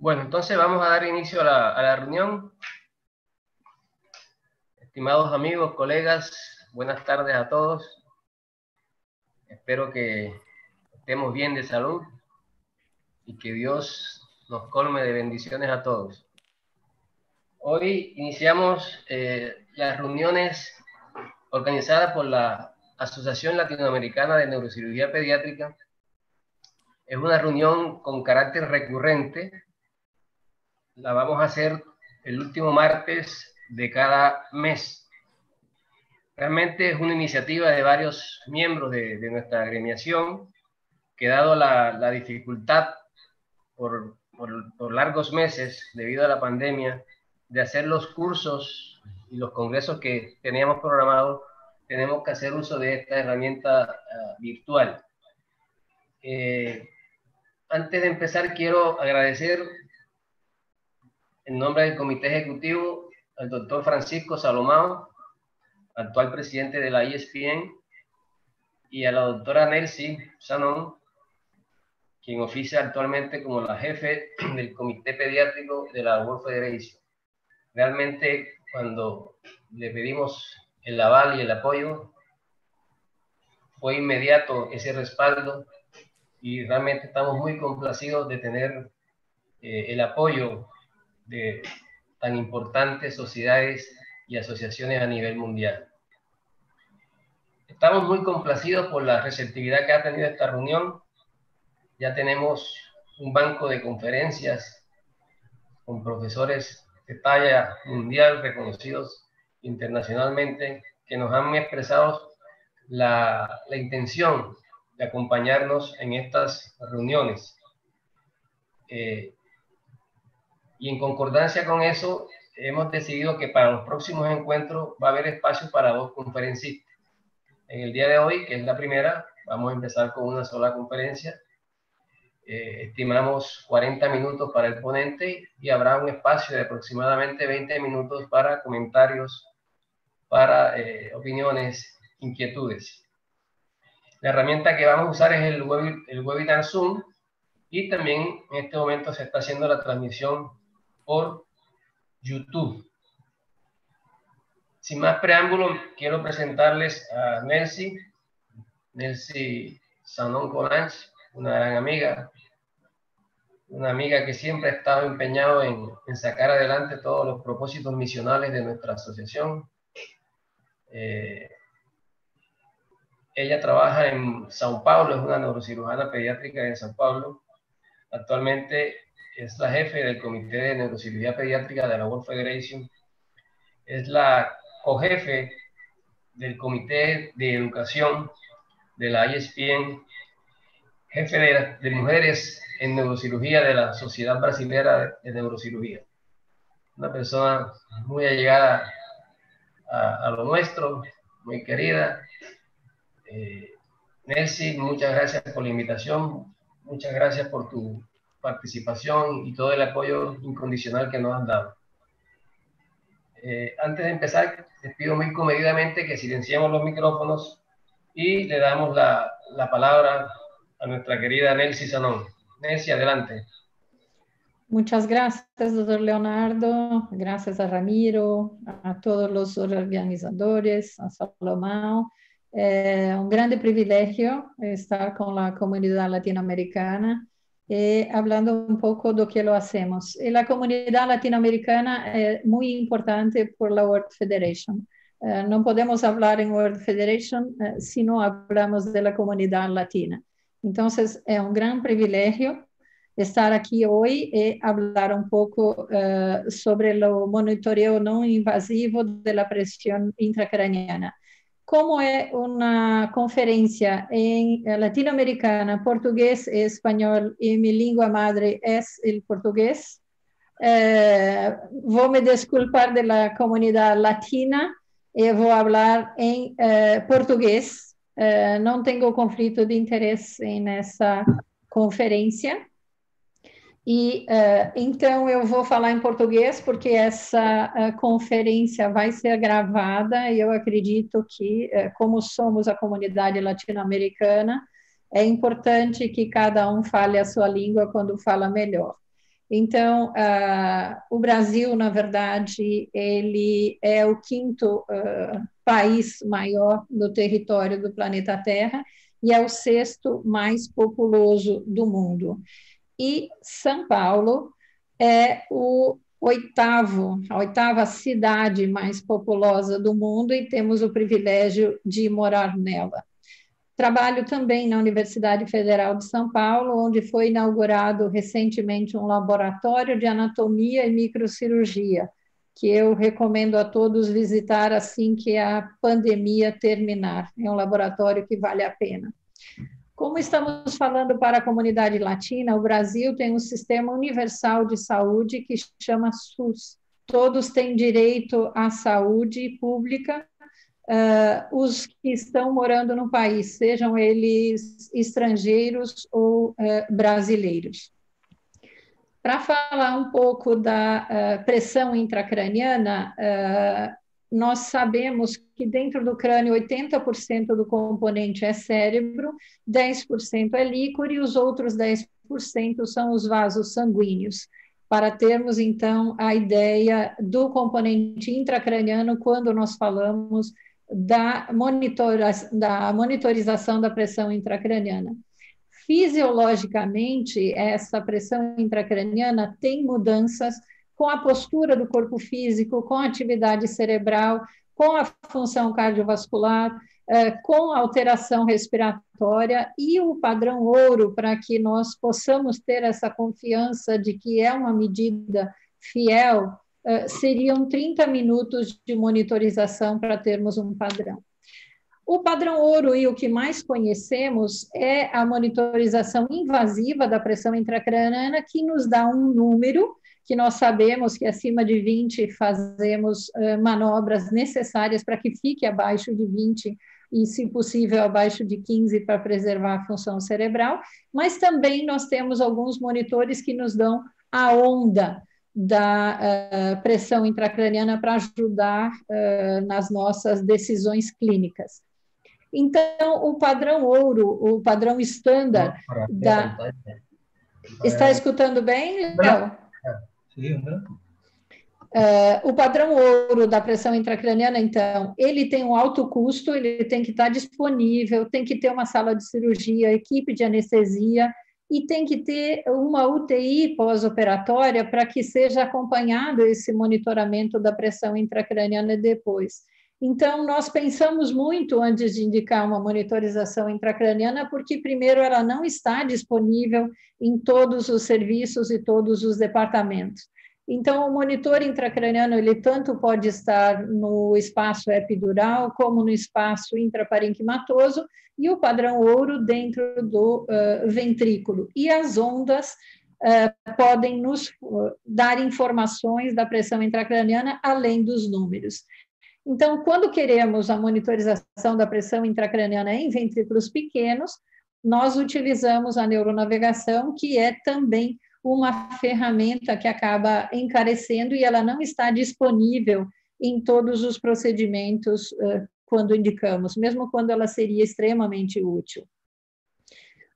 Bueno, entonces vamos a dar inicio a la reunión. Estimados amigos, colegas, buenas tardes a todos. Espero que estemos bien de salud y que Dios nos colme de bendiciones a todos. Hoy iniciamos las reuniones organizadas por la Asociación Latinoamericana de Neurocirugía Pediátrica. Es una reunión con carácter recurrente. La vamos a hacer el último martes de cada mes. Realmente es una iniciativa de varios miembros de nuestra agremiación, que dado la dificultad por largos meses debido a la pandemia de hacer los cursos y los congresos que teníamos programados, tenemos que hacer uso de esta herramienta virtual. Antes de empezar, quiero agradecer en nombre del Comité Ejecutivo al doctor Francisco Salomao, actual presidente de la ESPN, y a la doctora Nelcy Sanón, quien oficia actualmente como la jefe del Comité Pediátrico de la World Federation. Realmente, cuando le pedimos el aval y el apoyo, fue inmediato ese respaldo y realmente estamos muy complacidos de tener el apoyo de tan importantes sociedades y asociaciones a nivel mundial. Estamos muy complacidos por la receptividad que ha tenido esta reunión. Ya tenemos un banco de conferencias con profesores de talla mundial reconocidos internacionalmente que nos han expresado la intención de acompañarnos en estas reuniones. Y en concordancia con eso, hemos decidido que para los próximos encuentros va a haber espacio para 2 conferencistas. En el día de hoy, que es la primera, vamos a empezar con una sola conferencia. Estimamos 40 minutos para el ponente y habrá un espacio de aproximadamente 20 minutos para comentarios, para opiniones, inquietudes. La herramienta que vamos a usar es el webinar Zoom, y también en este momento se está haciendo la transmisión por YouTube. Sin más preámbulo, quiero presentarles a Nelcy Sanón Colange, una gran amiga, una amiga que siempre ha estado empeñado en sacar adelante todos los propósitos misionales de nuestra asociación. Ella trabaja en Sao Paulo, es una neurocirujana pediátrica en Sao Paulo. Actualmente es la jefe del Comité de Neurocirugía Pediátrica de la World Federation. Es la cojefe del Comité de Educación de la ESPN, jefe de mujeres en neurocirugía de la Sociedad Brasilera de Neurocirugía. Una persona muy allegada a lo nuestro, muy querida. Nelcy, muchas gracias por la invitación, muchas gracias por tu participación y todo el apoyo incondicional que nos han dado. Antes de empezar, les pido muy comedidamente que silenciemos los micrófonos y le damos la palabra a nuestra querida Nelcy Sanón. Nelcy, adelante. Muchas gracias, doctor Leonardo. Gracias a Ramiro, a todos los organizadores, a Salomão. Un grande privilegio estar con la comunidad latinoamericana hablando un poco de lo que lo hacemos. Y la comunidad latinoamericana es muy importante por la World Federation. No podemos hablar en World Federation si no hablamos de la comunidad latina. Entonces, es un gran privilegio estar aquí hoy y hablar un poco sobre el monitoreo no invasivo de la presión intracraniana. Como es una conferencia en latinoamericana, portugués y español, y mi lengua madre es el portugués, voy a me disculpar de la comunidad latina y voy a hablar en portugués. No tengo conflicto de interés en esa conferência. E então eu vou falar em português porque essa conferência vai ser gravada e eu acredito que, como somos a comunidade latino-americana, é importante que cada um fale a sua língua quando fala melhor. Então, o Brasil, na verdade, ele é o quinto país maior do território do planeta Terra e é o sexto mais populoso do mundo. E São Paulo é a oitava cidade mais populosa do mundo e temos o privilégio de morar nela. Trabalho também na Universidade Federal de São Paulo, onde foi inaugurado recentemente um laboratório de anatomia e microcirurgia, que eu recomendo a todos visitar assim que a pandemia terminar. É um laboratório que vale a pena. Como estamos falando para a comunidade latina, o Brasil tem um sistema universal de saúde que chama SUS. Todos têm direito à saúde pública, os que estão morando no país, sejam eles estrangeiros ou brasileiros. Para falar um pouco da pressão intracraniana, nós sabemos que dentro do crânio 80% do componente é cérebro, 10% é líquor e os outros 10% são os vasos sanguíneos, para termos então a ideia do componente intracraniano quando nós falamos da monitorização da pressão intracraniana. Fisiologicamente, essa pressão intracraniana tem mudanças com a postura do corpo físico, com a atividade cerebral, com a função cardiovascular, com a alteração respiratória e o padrão ouro para que nós possamos ter essa confiança de que é uma medida fiel, seriam 30 minutos de monitorização para termos um padrão. O padrão ouro e o que mais conhecemos é a monitorização invasiva da pressão intracraniana, que nos dá um número, que nós sabemos que acima de 20 fazemos manobras necessárias para que fique abaixo de 20 e, se possível, abaixo de 15 para preservar a função cerebral, mas também nós temos alguns monitores que nos dão a onda da pressão intracraniana para ajudar nas nossas decisões clínicas. Então, o padrão ouro, o padrão estándar da... Está escutando bem, Léo? Sim, o padrão ouro da pressão intracraniana, então, ele tem um alto custo, ele tem que estar disponível, tem que ter uma sala de cirurgia, equipe de anestesia, e tem que ter uma UTI pós-operatória para que seja acompanhado esse monitoramento da pressão intracraniana depois. Então, nós pensamos muito antes de indicar uma monitorização intracraniana, porque, primeiro, ela não está disponível em todos os serviços e todos os departamentos. Então, o monitor intracraniano, ele tanto pode estar no espaço epidural, como no espaço intraparenquimatoso, e o padrão ouro dentro do ventrículo. E as ondas podem nos dar informações da pressão intracraniana, além dos números. Então, quando queremos a monitorização da pressão intracraniana em ventrículos pequenos, nós utilizamos a neuronavegação, que é também uma ferramenta que acaba encarecendo e ela não está disponível em todos os procedimentos quando indicamos, mesmo quando ela seria extremamente útil.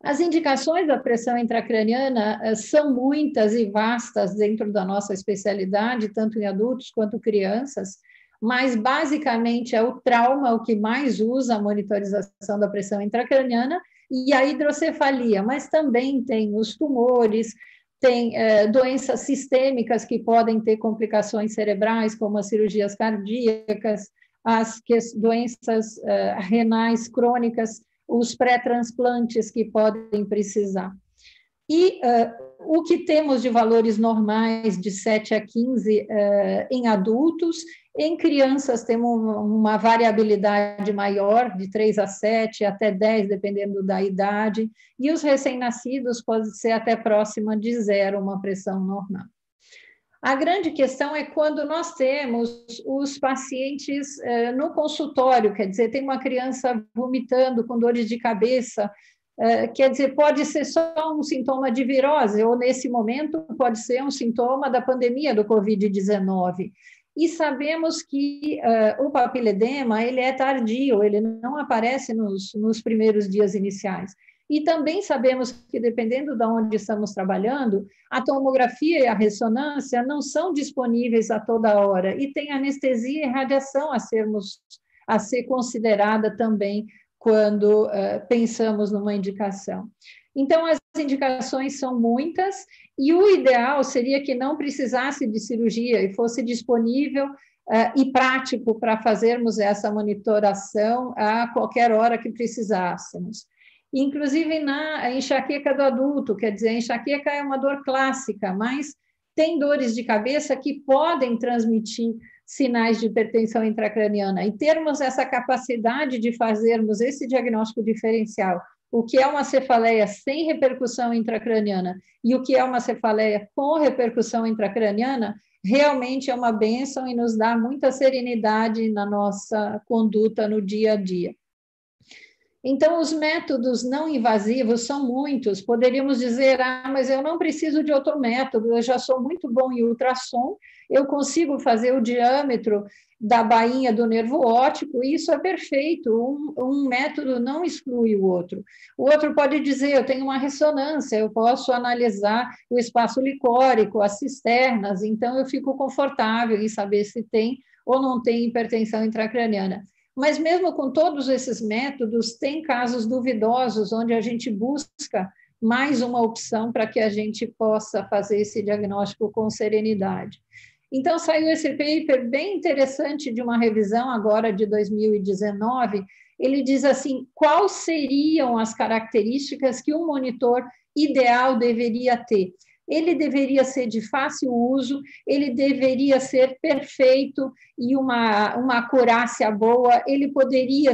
As indicações da pressão intracraniana são muitas e vastas dentro da nossa especialidade, tanto em adultos quanto crianças, mas basicamente é o trauma o que mais usa a monitorização da pressão intracraniana e a hidrocefalia, mas também tem os tumores, tem doenças sistêmicas que podem ter complicações cerebrais, como as cirurgias cardíacas, as doenças renais crônicas, os pré-transplantes que podem precisar. E o que temos de valores normais de 7 a 15 em adultos, em crianças temos uma variabilidade maior, de 3 a 7, até 10, dependendo da idade, e os recém-nascidos pode ser até próxima de 0, uma pressão normal. A grande questão é quando nós temos os pacientes no consultório, quer dizer, tem uma criança vomitando com dores de cabeça, quer dizer, pode ser só um sintoma de virose, ou nesse momento pode ser um sintoma da pandemia do Covid-19. E sabemos que o papiledema, ele é tardio, ele não aparece nos primeiros dias iniciais. E também sabemos que, dependendo de onde estamos trabalhando, a tomografia e a ressonância não são disponíveis a toda hora, e tem anestesia e radiação a ser considerada também quando pensamos numa indicação. Então, as indicações são muitas, e o ideal seria que não precisasse de cirurgia e fosse disponível e prático para fazermos essa monitoração a qualquer hora que precisássemos. Inclusive na enxaqueca do adulto, quer dizer, a enxaqueca é uma dor clássica, mas tem dores de cabeça que podem transmitir sinais de hipertensão intracraniana, e termos essa capacidade de fazermos esse diagnóstico diferencial, o que é uma cefaleia sem repercussão intracraniana e o que é uma cefaleia com repercussão intracraniana, realmente é uma bênção e nos dá muita serenidade na nossa conduta no dia a dia. Então, os métodos não invasivos são muitos. Poderíamos dizer, mas eu não preciso de outro método, eu já sou muito bom em ultrassom, eu consigo fazer o diâmetro da bainha do nervo óptico, e isso é perfeito, um método não exclui o outro. O outro pode dizer, eu tenho uma ressonância, eu posso analisar o espaço licórico, as cisternas, então eu fico confortável em saber se tem ou não tem hipertensão intracraniana. Mas mesmo com todos esses métodos, tem casos duvidosos onde a gente busca mais uma opção para que a gente possa fazer esse diagnóstico com serenidade. Então, saiu esse paper bem interessante de uma revisão agora de 2019. Ele diz assim, quais seriam as características que um monitor ideal deveria ter? Ele deveria ser de fácil uso, ele deveria ser perfeito e uma acurácia boa, ele poderia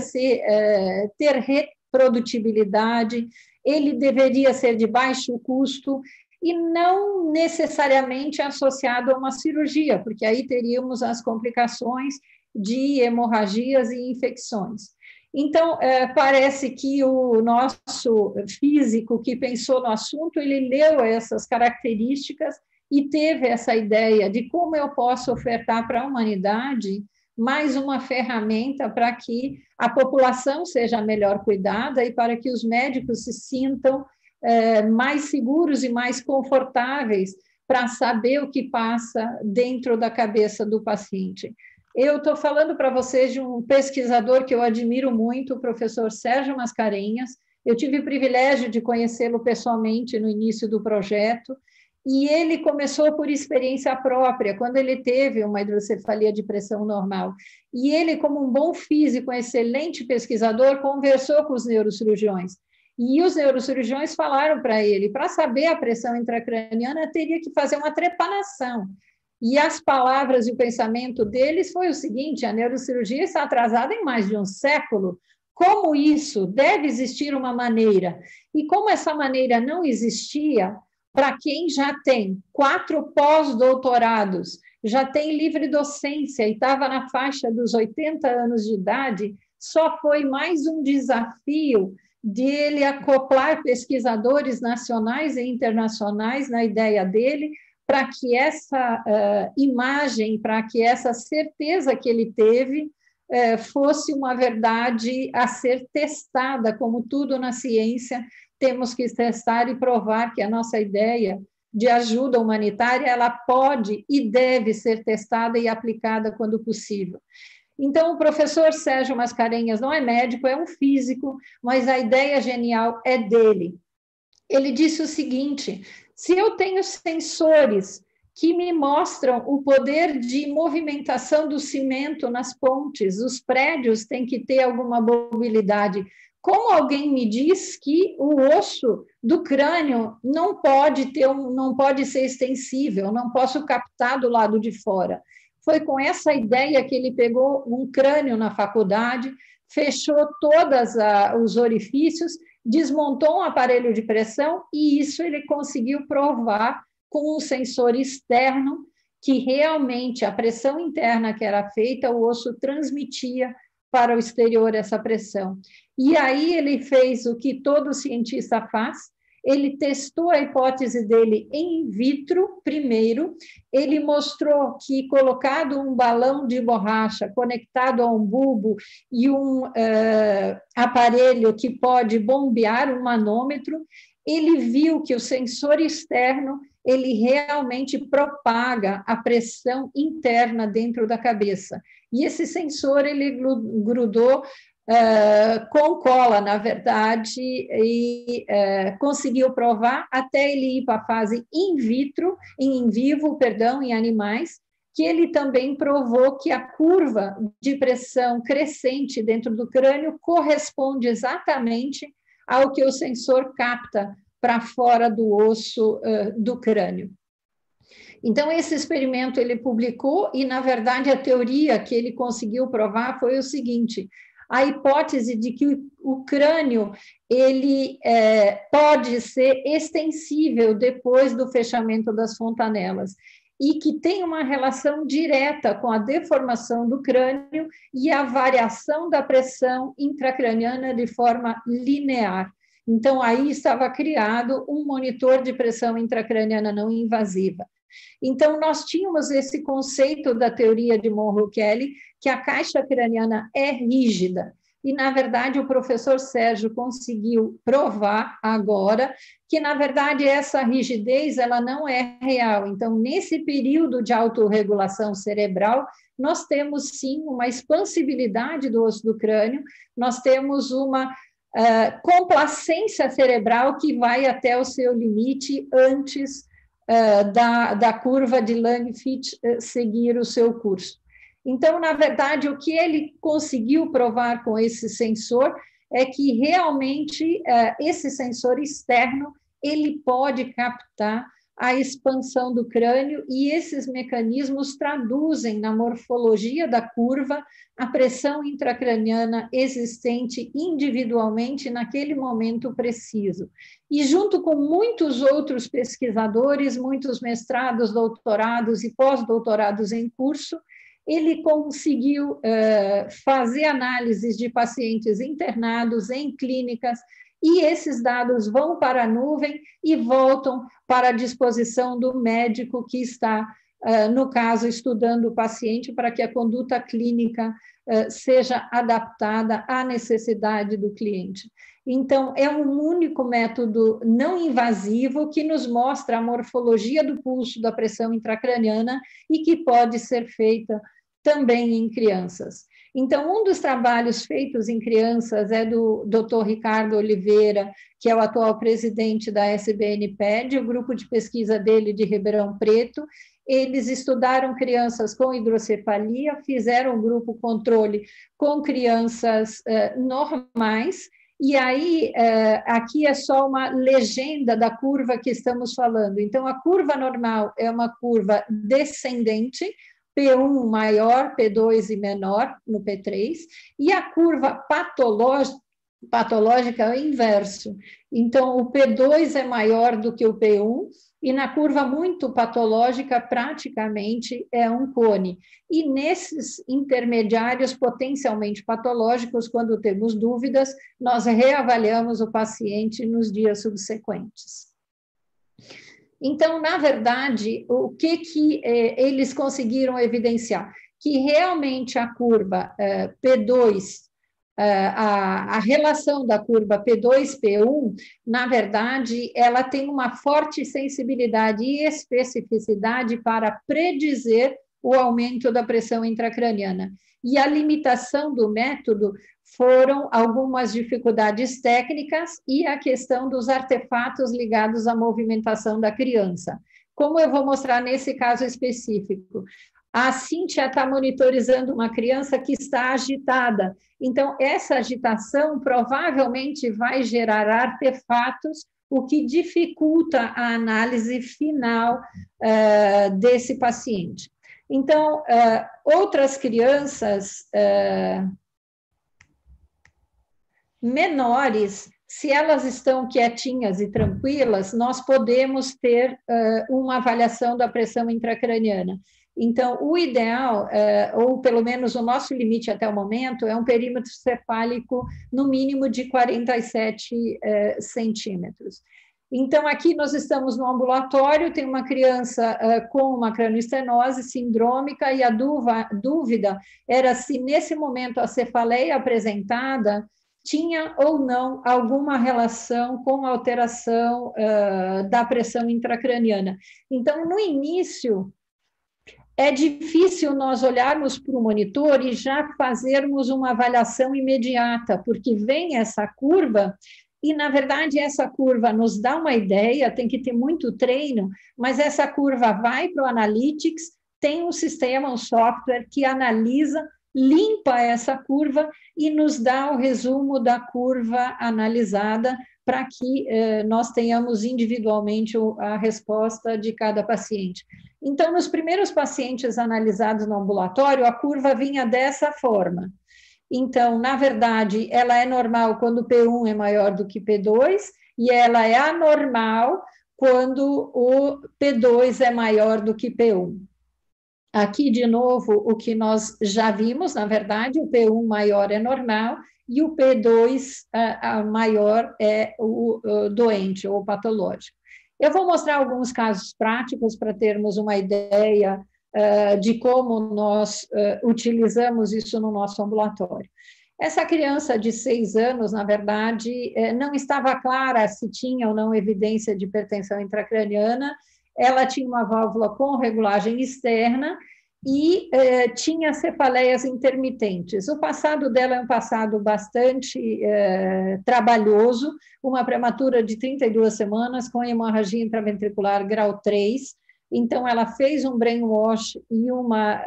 ter reprodutibilidade, ele deveria ser de baixo custo e não necessariamente associado a uma cirurgia, porque aí teríamos as complicações de hemorragias e infecções. Então, parece que o nosso físico que pensou no assunto, ele leu essas características e teve essa ideia de como eu posso ofertar para a humanidade mais uma ferramenta para que a população seja melhor cuidada e para que os médicos se sintam mais seguros e mais confortáveis para saber o que passa dentro da cabeça do paciente. Eu estou falando para vocês de um pesquisador que eu admiro muito, o professor Sérgio Mascarenhas. Eu tive o privilégio de conhecê-lo pessoalmente no início do projeto, e ele começou por experiência própria, quando ele teve uma hidrocefalia de pressão normal. E ele, como um bom físico, um excelente pesquisador, conversou com os neurocirurgiões. E os neurocirurgiões falaram para ele, para saber a pressão intracraniana, teria que fazer uma trepanação. E as palavras e o pensamento deles foi o seguinte, a neurocirurgia está atrasada em mais de um século, como isso? Deve existir uma maneira. E como essa maneira não existia, para quem já tem 4 pós-doutorados, já tem livre docência e estava na faixa dos 80 anos de idade, só foi mais um desafio dele acoplar pesquisadores nacionais e internacionais na ideia dele, para que essa imagem, para que essa certeza que ele teve fosse uma verdade a ser testada, como tudo na ciência, temos que testar e provar que a nossa ideia de ajuda humanitária, ela pode e deve ser testada e aplicada quando possível. Então, o professor Sérgio Mascarenhas não é médico, é um físico, mas a ideia genial é dele. Ele disse o seguinte, se eu tenho sensores que me mostram o poder de movimentação do cimento nas pontes, os prédios têm que ter alguma mobilidade, como alguém me diz que o osso do crânio não pode ser extensível, não posso captar do lado de fora? Foi com essa ideia que ele pegou um crânio na faculdade, fechou todos os orifícios, desmontou um aparelho de pressão e isso ele conseguiu provar com um sensor externo que realmente a pressão interna que era feita, o osso transmitia para o exterior essa pressão. E aí ele fez o que todo cientista faz, ele testou a hipótese dele in vitro primeiro, ele mostrou que colocado um balão de borracha conectado a um bulbo e um aparelho que pode bombear um manômetro, ele viu que o sensor externo ele realmente propaga a pressão interna dentro da cabeça. E esse sensor ele grudou com cola, na verdade, e conseguiu provar até ele ir para a fase in vivo, em animais, que ele também provou que a curva de pressão crescente dentro do crânio corresponde exatamente ao que o sensor capta para fora do osso do crânio. Então, esse experimento ele publicou e, na verdade, a teoria que ele conseguiu provar foi o seguinte: a hipótese de que o crânio ele pode ser extensível depois do fechamento das fontanelas e que tem uma relação direta com a deformação do crânio e a variação da pressão intracraniana de forma linear. Então, aí estava criado um monitor de pressão intracraniana não invasiva. Então, nós tínhamos esse conceito da teoria de Monro-Kelly, que a caixa craniana é rígida. E, na verdade, o professor Sérgio conseguiu provar agora que, na verdade, essa rigidez ela não é real. Então, nesse período de autorregulação cerebral, nós temos, sim, uma expansibilidade do osso do crânio, nós temos uma complacência cerebral que vai até o seu limite antes da curva de Lang-Fitch seguir o seu curso. Então, na verdade, o que ele conseguiu provar com esse sensor é que realmente esse sensor externo ele pode captar a expansão do crânio e esses mecanismos traduzem na morfologia da curva a pressão intracraniana existente individualmente naquele momento preciso. E junto com muitos outros pesquisadores, muitos mestrados, doutorados e pós-doutorados em curso, ele conseguiu fazer análises de pacientes internados em clínicas e esses dados vão para a nuvem e voltam para a disposição do médico que está, no caso, estudando o paciente para que a conduta clínica seja adaptada à necessidade do cliente. Então, é um único método não invasivo que nos mostra a morfologia do pulso da pressão intracraniana e que pode ser feita também em crianças. Então, um dos trabalhos feitos em crianças é do Dr. Ricardo Oliveira, que é o atual presidente da SBNPED, o grupo de pesquisa dele de Ribeirão Preto. Eles estudaram crianças com hidrocefalia, fizeram um grupo controle com crianças normais, e aí aqui é só uma legenda da curva que estamos falando. Então, a curva normal é uma curva descendente, P1 maior, P2 e menor no P3, e a curva patológica é o inverso. Então, o P2 é maior do que o P1, e na curva muito patológica, praticamente é um cone. E nesses intermediários potencialmente patológicos, quando temos dúvidas, nós reavaliamos o paciente nos dias subsequentes. Então, na verdade, o que eles conseguiram evidenciar? Que realmente a curva P2, a relação da curva P2-P1, na verdade, ela tem uma forte sensibilidade e especificidade para predizer o aumento da pressão intracraniana. E a limitação do método foram algumas dificuldades técnicas e a questão dos artefatos ligados à movimentação da criança. Como eu vou mostrar nesse caso específico? A Cíntia está monitorizando uma criança que está agitada. Então, essa agitação provavelmente vai gerar artefatos, o que dificulta a análise final desse paciente. Então, outras crianças menores, se elas estão quietinhas e tranquilas, nós podemos ter uma avaliação da pressão intracraniana. Então, o ideal, ou pelo menos o nosso limite até o momento, é um perímetro cefálico no mínimo de 47 centímetros. Então, aqui nós estamos no ambulatório, tem uma criança com uma cranioestenose sindrômica, e a dúvida era se, nesse momento, a cefaleia apresentada tinha ou não alguma relação com a alteração da pressão intracraniana. Então, no início, é difícil nós olharmos para o monitor e já fazermos uma avaliação imediata, porque vem essa curva e, na verdade, essa curva nos dá uma ideia, tem que ter muito treino, mas essa curva vai para o Analytics, tem um sistema, um software que analisa, limpa essa curva e nos dá o resumo da curva analisada para que nós tenhamos individualmente a resposta de cada paciente. Então, nos primeiros pacientes analisados no ambulatório, a curva vinha dessa forma. Então, na verdade, ela é normal quando o P1 é maior do que P2, e ela é anormal quando o P2 é maior do que P1. Aqui, de novo, o que nós já vimos, na verdade, o P1 maior é normal, e o P2 maior é o doente ou patológico. Eu vou mostrar alguns casos práticos para termos uma ideia de como nós utilizamos isso no nosso ambulatório. Essa criança de 6 anos, na verdade, não estava clara se tinha ou não evidência de hipertensão intracraniana. Ela tinha uma válvula com regulagem externa e tinha cefaleias intermitentes. O passado dela é um passado bastante trabalhoso, uma prematura de 32 semanas com hemorragia intraventricular grau 3. Então, ela fez um brainwash e uma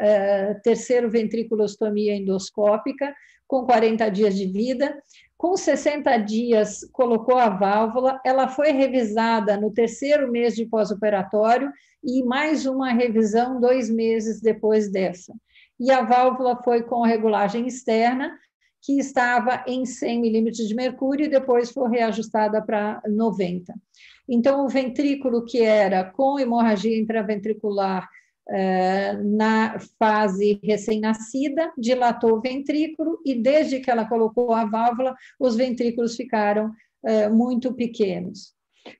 terceira ventriculostomia endoscópica, com 40 dias de vida. Com 60 dias, colocou a válvula, ela foi revisada no 3º mês de pós-operatório e mais uma revisão 2 meses depois dessa. E a válvula foi com regulagem externa, que estava em 100 milímetros de mercúrio e depois foi reajustada para 90. Então, o ventrículo que era com hemorragia intraventricular na fase recém-nascida, dilatou o ventrículo e, desde que ela colocou a válvula, os ventrículos ficaram muito pequenos.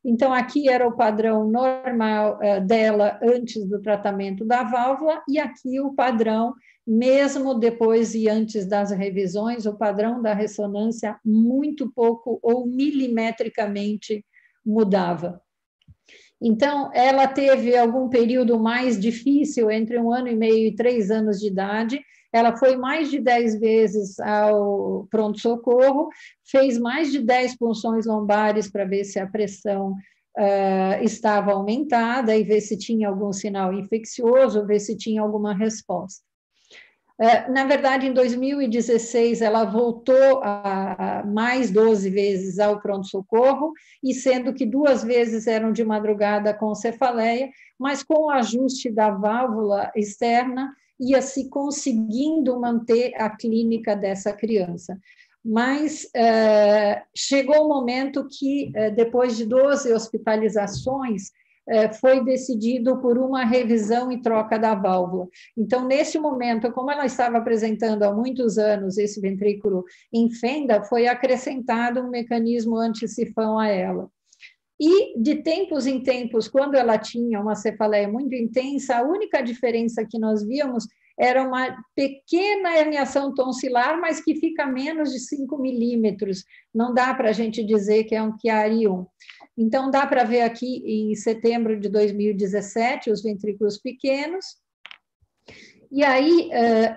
Então, aqui era o padrão normal dela antes do tratamento da válvula, e aqui o padrão, mesmo depois e antes das revisões, o padrão da ressonância muito pouco ou milimetricamente mudava. Então, ela teve algum período mais difícil, entre 1 ano e meio e 3 anos de idade. Ela foi mais de 10 vezes ao pronto-socorro, fez mais de 10 punções lombares para ver se a pressão estava aumentada e ver se tinha algum sinal infeccioso, ver se tinha alguma resposta. Na verdade, em 2016, ela voltou a mais 12 vezes ao pronto-socorro, e sendo que 2 vezes eram de madrugada com cefaleia, mas com o ajuste da válvula externa, ia se conseguindo manter a clínica dessa criança. Mas chegou o momento que, depois de 12 hospitalizações, foi decidido por uma revisão e troca da válvula. Então, nesse momento, como ela estava apresentando há muitos anos esse ventrículo em fenda, foi acrescentado um mecanismo anti-sifão a ela. E, de tempos em tempos, quando ela tinha uma cefaleia muito intensa, a única diferença que nós víamos era uma pequena herniação tonsilar, mas que fica a menos de 5 milímetros. Não dá para a gente dizer que é um Chiari-1. Então, dá para ver aqui, em setembro de 2017, os ventrículos pequenos. E aí,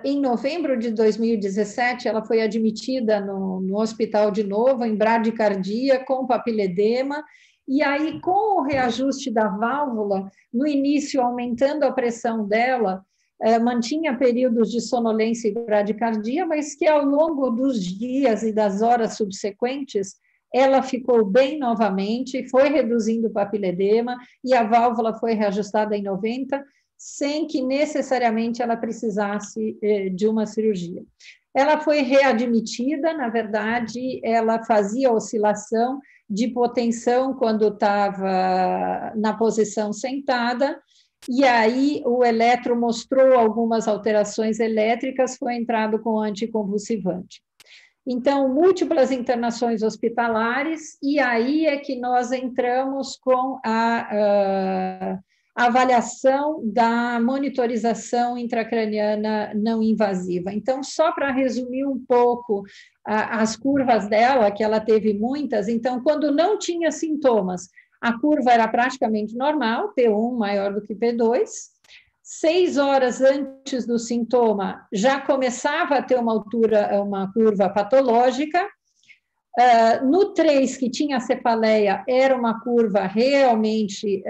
em novembro de 2017, ela foi admitida no hospital de novo, em bradicardia, com papiledema. E aí, com o reajuste da válvula, no início aumentando a pressão dela, mantinha períodos de sonolência e bradicardia, mas que ao longo dos dias e das horas subsequentes, ela ficou bem novamente, foi reduzindo o papiledema e a válvula foi reajustada em 90, sem que necessariamente ela precisasse de uma cirurgia. Ela foi readmitida, na verdade, ela fazia oscilação de hipotensão quando estava na posição sentada, e aí o eletro mostrou algumas alterações elétricas, foi entrado com anticonvulsivante. Então, múltiplas internações hospitalares, e aí é que nós entramos com a avaliação da monitorização intracraniana não invasiva. Então, só para resumir um pouco as curvas dela, que ela teve muitas, então, quando não tinha sintomas, a curva era praticamente normal, P1 maior do que P2. 6 horas antes do sintoma, já começava a ter uma curva patológica. No 3, que tinha cefaleia, era uma curva realmente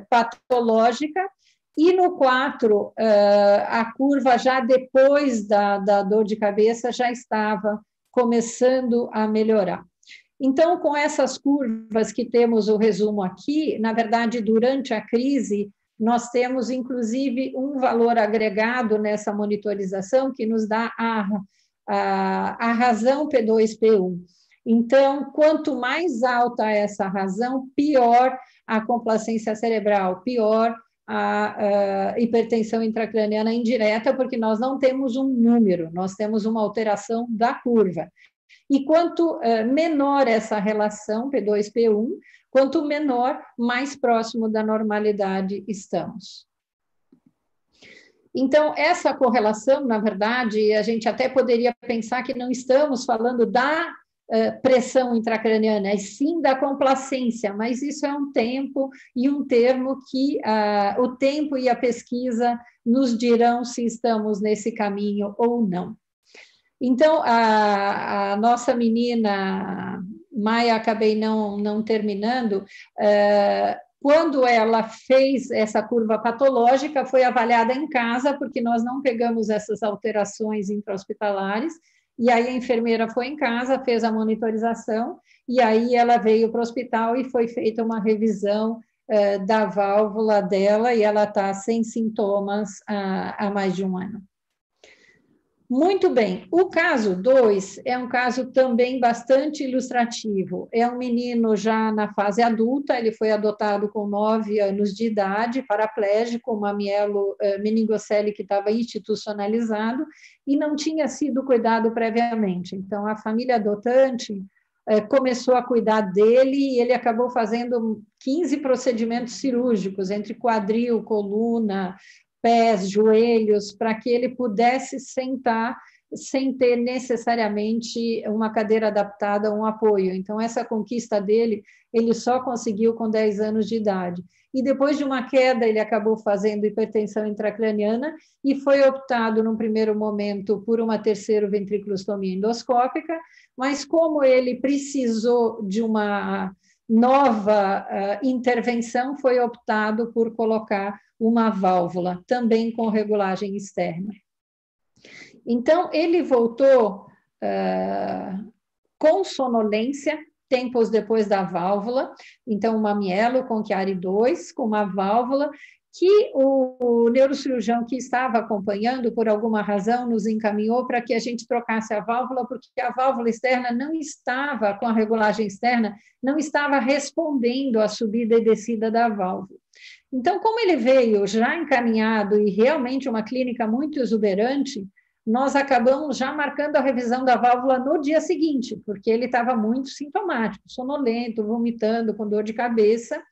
patológica. E no 4, a curva já depois da dor de cabeça já estava começando a melhorar. Então, com essas curvas que temos o resumo aqui, na verdade, durante a crise, nós temos, inclusive, um valor agregado nessa monitorização que nos dá a razão P2, P1. Então, quanto mais alta essa razão, pior a complacência cerebral, pior a hipertensão intracraniana indireta, porque nós não temos um número, nós temos uma alteração da curva. E quanto menor essa relação, P2, P1, quanto menor, mais próximo da normalidade estamos. Então, essa correlação, na verdade, a gente até poderia pensar que não estamos falando da pressão intracraniana, e sim da complacência, mas isso é um tempo e um termo que o tempo e a pesquisa nos dirão se estamos nesse caminho ou não. Então, a nossa menina Maia, acabei não terminando, quando ela fez essa curva patológica, foi avaliada em casa, porque nós não pegamos essas alterações intra-hospitalares, e aí a enfermeira foi em casa, fez a monitorização, e aí ela veio para o hospital e foi feita uma revisão da válvula dela, e ela está sem sintomas há mais de um ano. Muito bem, o caso 2 é um caso também bastante ilustrativo. É um menino já na fase adulta, ele foi adotado com 9 anos de idade, paraplégico, uma meningocele que estava institucionalizado e não tinha sido cuidado previamente. Então, a família adotante começou a cuidar dele e ele acabou fazendo 15 procedimentos cirúrgicos, entre quadril, coluna, pés, joelhos, para que ele pudesse sentar sem ter necessariamente uma cadeira adaptada, um apoio. Então, essa conquista dele, ele só conseguiu com 10 anos de idade. E depois de uma queda, ele acabou fazendo hipertensão intracraniana e foi optado, num primeiro momento, por uma terceira ventriculostomia endoscópica, mas como ele precisou de uma nova intervenção, foi optado por colocar uma válvula, também com regulagem externa. Então, ele voltou com sonolência, tempos depois da válvula, então uma mielo com Chiari 2, com uma válvula que o neurocirurgião que estava acompanhando, por alguma razão, nos encaminhou para que a gente trocasse a válvula, porque a válvula externa não estava, com a regulagem externa, não estava respondendo à subida e descida da válvula. Então, como ele veio já encaminhado e realmente uma clínica muito exuberante, nós acabamos já marcando a revisão da válvula no dia seguinte, porque ele estava muito sintomático, sonolento, vomitando, com dor de cabeça.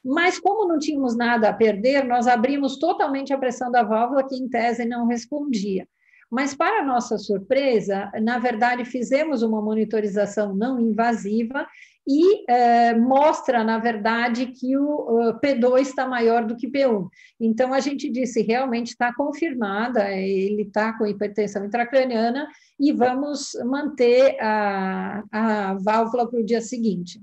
Mas, como não tínhamos nada a perder, nós abrimos totalmente a pressão da válvula, que em tese não respondia. Mas, para nossa surpresa, na verdade, fizemos uma monitorização não invasiva e mostra, na verdade, que o P2 está maior do que P1. Então, a gente disse, realmente está confirmada, ele está com hipertensão intracraniana e vamos manter a válvula para o dia seguinte.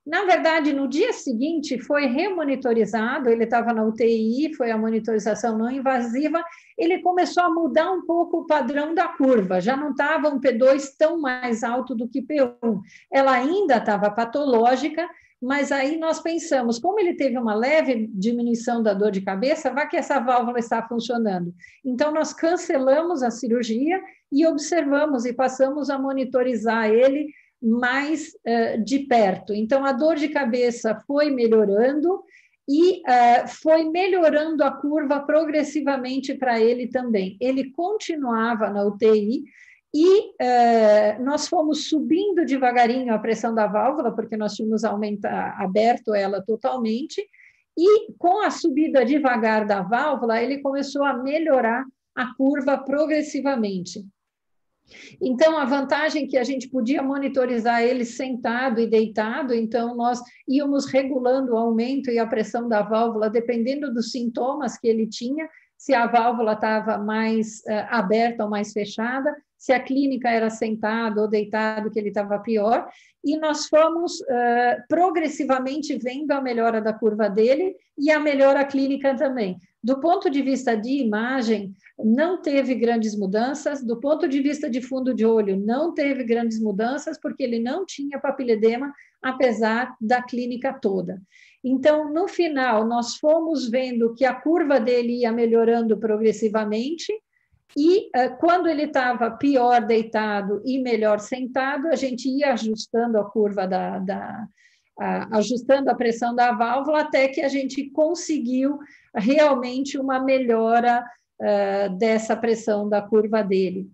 Na verdade, no dia seguinte, foi remonitorizado, ele estava na UTI, foi a monitorização não invasiva, ele começou a mudar um pouco o padrão da curva, já não estava um P2 tão mais alto do que P1. Ela ainda estava patológica, mas aí nós pensamos, como ele teve uma leve diminuição da dor de cabeça, vai que essa válvula está funcionando. Então, nós cancelamos a cirurgia e observamos e passamos a monitorizar ele mais de perto. Então, a dor de cabeça foi melhorando e foi melhorando a curva progressivamente para ele também. Ele continuava na UTI E nós fomos subindo devagarinho a pressão da válvula, porque nós tínhamos aberto ela totalmente, e com a subida devagar da válvula, ele começou a melhorar a curva progressivamente. Então, a vantagem é que a gente podia monitorizar ele sentado e deitado, então nós íamos regulando o aumento e a pressão da válvula, dependendo dos sintomas que ele tinha, se a válvula estava mais aberta ou mais fechada, se a clínica era sentado ou deitado, que ele estava pior, e nós fomos progressivamente vendo a melhora da curva dele e a melhora clínica também. Do ponto de vista de imagem, não teve grandes mudanças, do ponto de vista de fundo de olho, não teve grandes mudanças, porque ele não tinha papiledema, apesar da clínica toda. Então, no final, nós fomos vendo que a curva dele ia melhorando progressivamente, e quando ele estava pior deitado e melhor sentado, a gente ia ajustando a curva ajustando a pressão da válvula, até que a gente conseguiu realmente uma melhora dessa pressão da curva dele.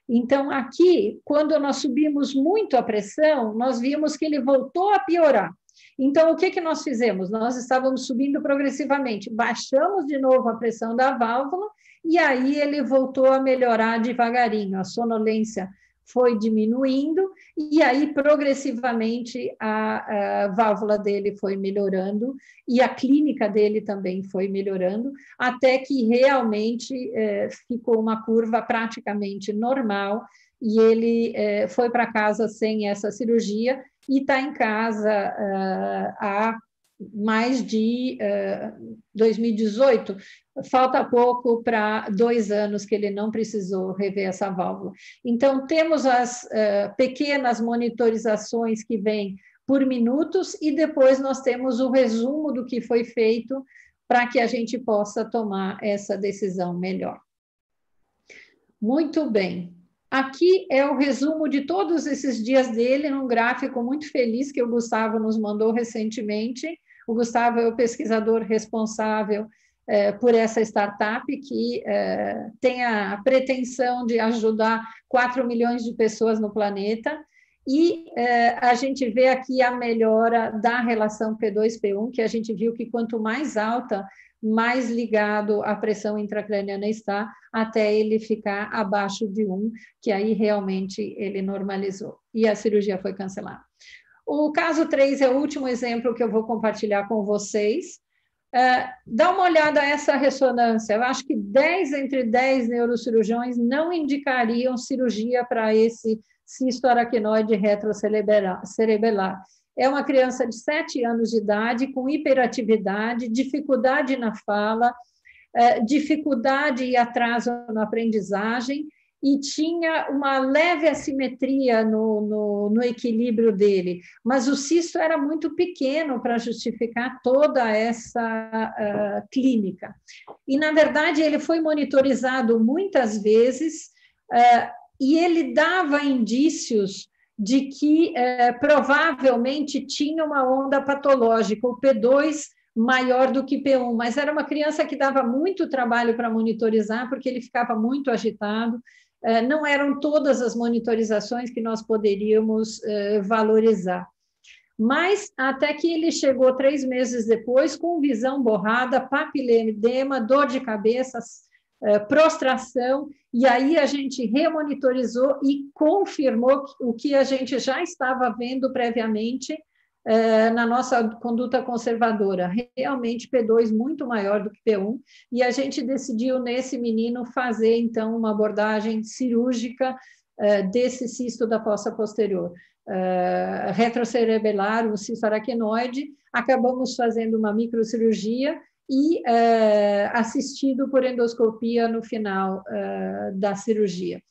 Então, aqui, quando nós subimos muito a pressão, nós vimos que ele voltou a piorar. Então, o que nós fizemos? Nós estávamos subindo progressivamente, baixamos de novo a pressão da válvula, e aí ele voltou a melhorar devagarinho, a sonolência foi diminuindo, e aí progressivamente a válvula dele foi melhorando, e a clínica dele também foi melhorando, até que realmente ficou uma curva praticamente normal, e ele foi para casa sem essa cirurgia, e está em casa há mais de 2018, falta pouco para 2 anos que ele não precisou rever essa válvula. Então, temos as pequenas monitorizações que vêm por minutos e depois nós temos o resumo do que foi feito para que a gente possa tomar essa decisão melhor. Muito bem. Aqui é o resumo de todos esses dias dele, num gráfico muito feliz que o Gustavo nos mandou recentemente. O Gustavo é o pesquisador responsável por essa startup que tem a pretensão de ajudar 4 milhões de pessoas no planeta. E a gente vê aqui a melhora da relação P2-P1, que a gente viu que quanto mais alta, mais ligado à pressão intracraniana está, até ele ficar abaixo de 1, que aí realmente ele normalizou. E a cirurgia foi cancelada. O caso 3 é o último exemplo que eu vou compartilhar com vocês. Dá uma olhada a essa ressonância. Eu acho que 10 entre 10 neurocirurgiões não indicariam cirurgia para esse cisto aracnoide retrocerebelar. É uma criança de 7 anos de idade, com hiperatividade, dificuldade na fala, dificuldade e atraso na aprendizagem, e tinha uma leve assimetria no equilíbrio dele, mas o cisto era muito pequeno para justificar toda essa clínica. E, na verdade, ele foi monitorizado muitas vezes e ele dava indícios de que provavelmente tinha uma onda patológica, o P2 maior do que P1, mas era uma criança que dava muito trabalho para monitorizar, porque ele ficava muito agitado. Não eram todas as monitorizações que nós poderíamos valorizar. Mas até que ele chegou 3 meses depois, com visão borrada, papiledema, dor de cabeça, prostração, e aí a gente remonitorizou e confirmou o que a gente já estava vendo previamente na nossa conduta conservadora, realmente P2 muito maior do que P1, e a gente decidiu nesse menino fazer, então, uma abordagem cirúrgica desse cisto da fossa posterior. Retrocerebelar, o cisto aracnoide, acabamos fazendo uma microcirurgia e assistido por endoscopia no final da cirurgia.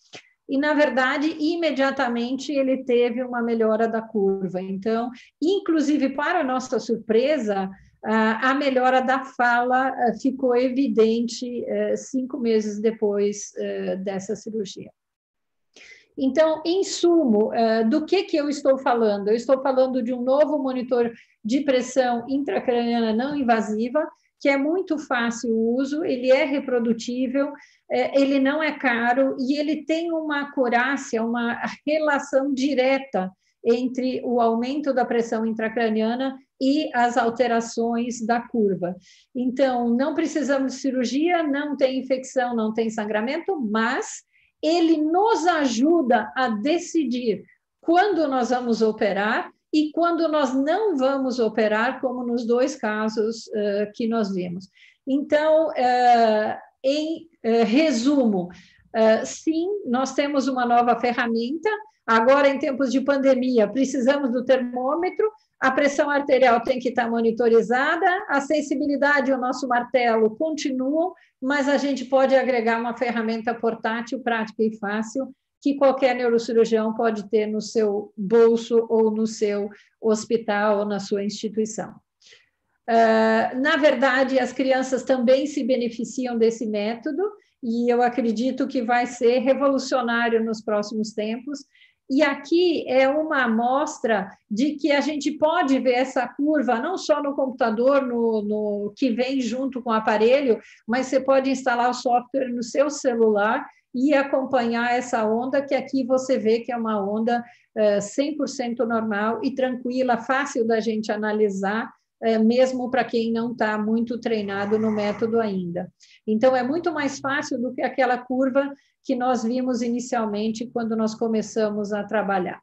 E, na verdade, imediatamente ele teve uma melhora da curva. Então, inclusive, para nossa surpresa, a melhora da fala ficou evidente 5 meses depois dessa cirurgia. Então, em sumo, do que eu estou falando? Eu estou falando de um novo monitor de pressão intracraniana não invasiva, que é muito fácil o uso, ele é reprodutível, ele não é caro e ele tem uma acurácia, uma relação direta entre o aumento da pressão intracraniana e as alterações da curva. Então, não precisamos de cirurgia, não tem infecção, não tem sangramento, mas ele nos ajuda a decidir quando nós vamos operar e quando nós não vamos operar, como nos dois casos que nós vimos. Então, em resumo, sim, nós temos uma nova ferramenta. Agora, em tempos de pandemia, precisamos do termômetro, a pressão arterial tem que estar monitorizada, a sensibilidade e o nosso martelo continuam, mas a gente pode agregar uma ferramenta portátil, prática e fácil, que qualquer neurocirurgião pode ter no seu bolso ou no seu hospital ou na sua instituição. Na verdade, as crianças também se beneficiam desse método e eu acredito que vai ser revolucionário nos próximos tempos. E aqui é uma amostra de que a gente pode ver essa curva, não só no computador, no que vem junto com o aparelho, mas você pode instalar o software no seu celular e acompanhar essa onda, que aqui você vê que é uma onda 100% normal e tranquila, fácil da gente analisar, mesmo para quem não está muito treinado no método ainda. Então, é muito mais fácil do que aquela curva que nós vimos inicialmente quando nós começamos a trabalhar.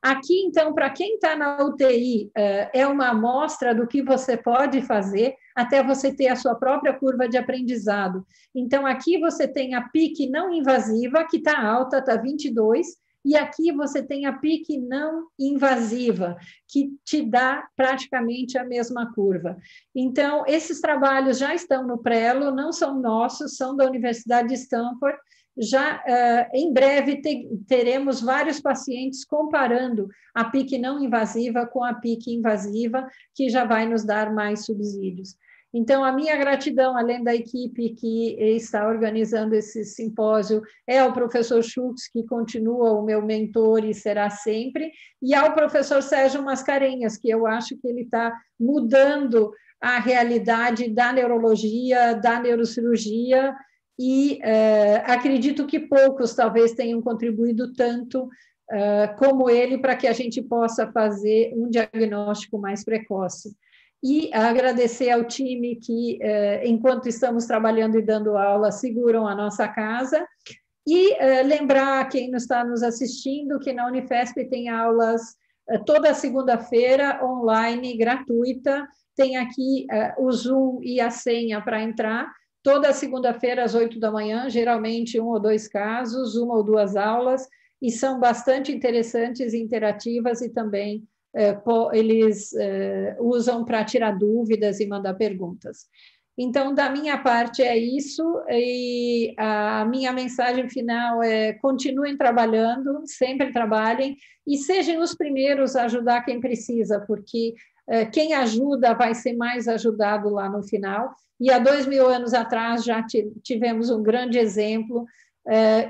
Aqui, então, para quem está na UTI, é uma amostra do que você pode fazer até você ter a sua própria curva de aprendizado. Então, aqui você tem a PIC não invasiva, que está alta, está 22, e aqui você tem a PIC não invasiva, que te dá praticamente a mesma curva. Então, esses trabalhos já estão no Prelo, não são nossos, são da Universidade de Stanford. Já em breve teremos vários pacientes comparando a PIC não invasiva com a PIC invasiva, que já vai nos dar mais subsídios. Então, a minha gratidão, além da equipe que está organizando esse simpósio, é ao professor Schultz, que continua o meu mentor e será sempre, e ao professor Sérgio Mascarenhas, que eu acho que ele está mudando a realidade da neurologia, da neurocirurgia, e acredito que poucos talvez tenham contribuído tanto como ele para que a gente possa fazer um diagnóstico mais precoce. E agradecer ao time que, enquanto estamos trabalhando e dando aula, seguram a nossa casa. E lembrar quem está nos assistindo que na Unifesp tem aulas toda segunda-feira, online, gratuita. Tem aqui o Zoom e a senha para entrar. Toda segunda-feira, às 8 da manhã, geralmente 1 ou 2 casos, 1 ou 2 aulas, e são bastante interessantes e interativas e também eles usam para tirar dúvidas e mandar perguntas. Então, da minha parte é isso, e a minha mensagem final é: continuem trabalhando, sempre trabalhem, e sejam os primeiros a ajudar quem precisa, porque quem ajuda vai ser mais ajudado lá no final. E há 2000 anos atrás já tivemos um grande exemplo,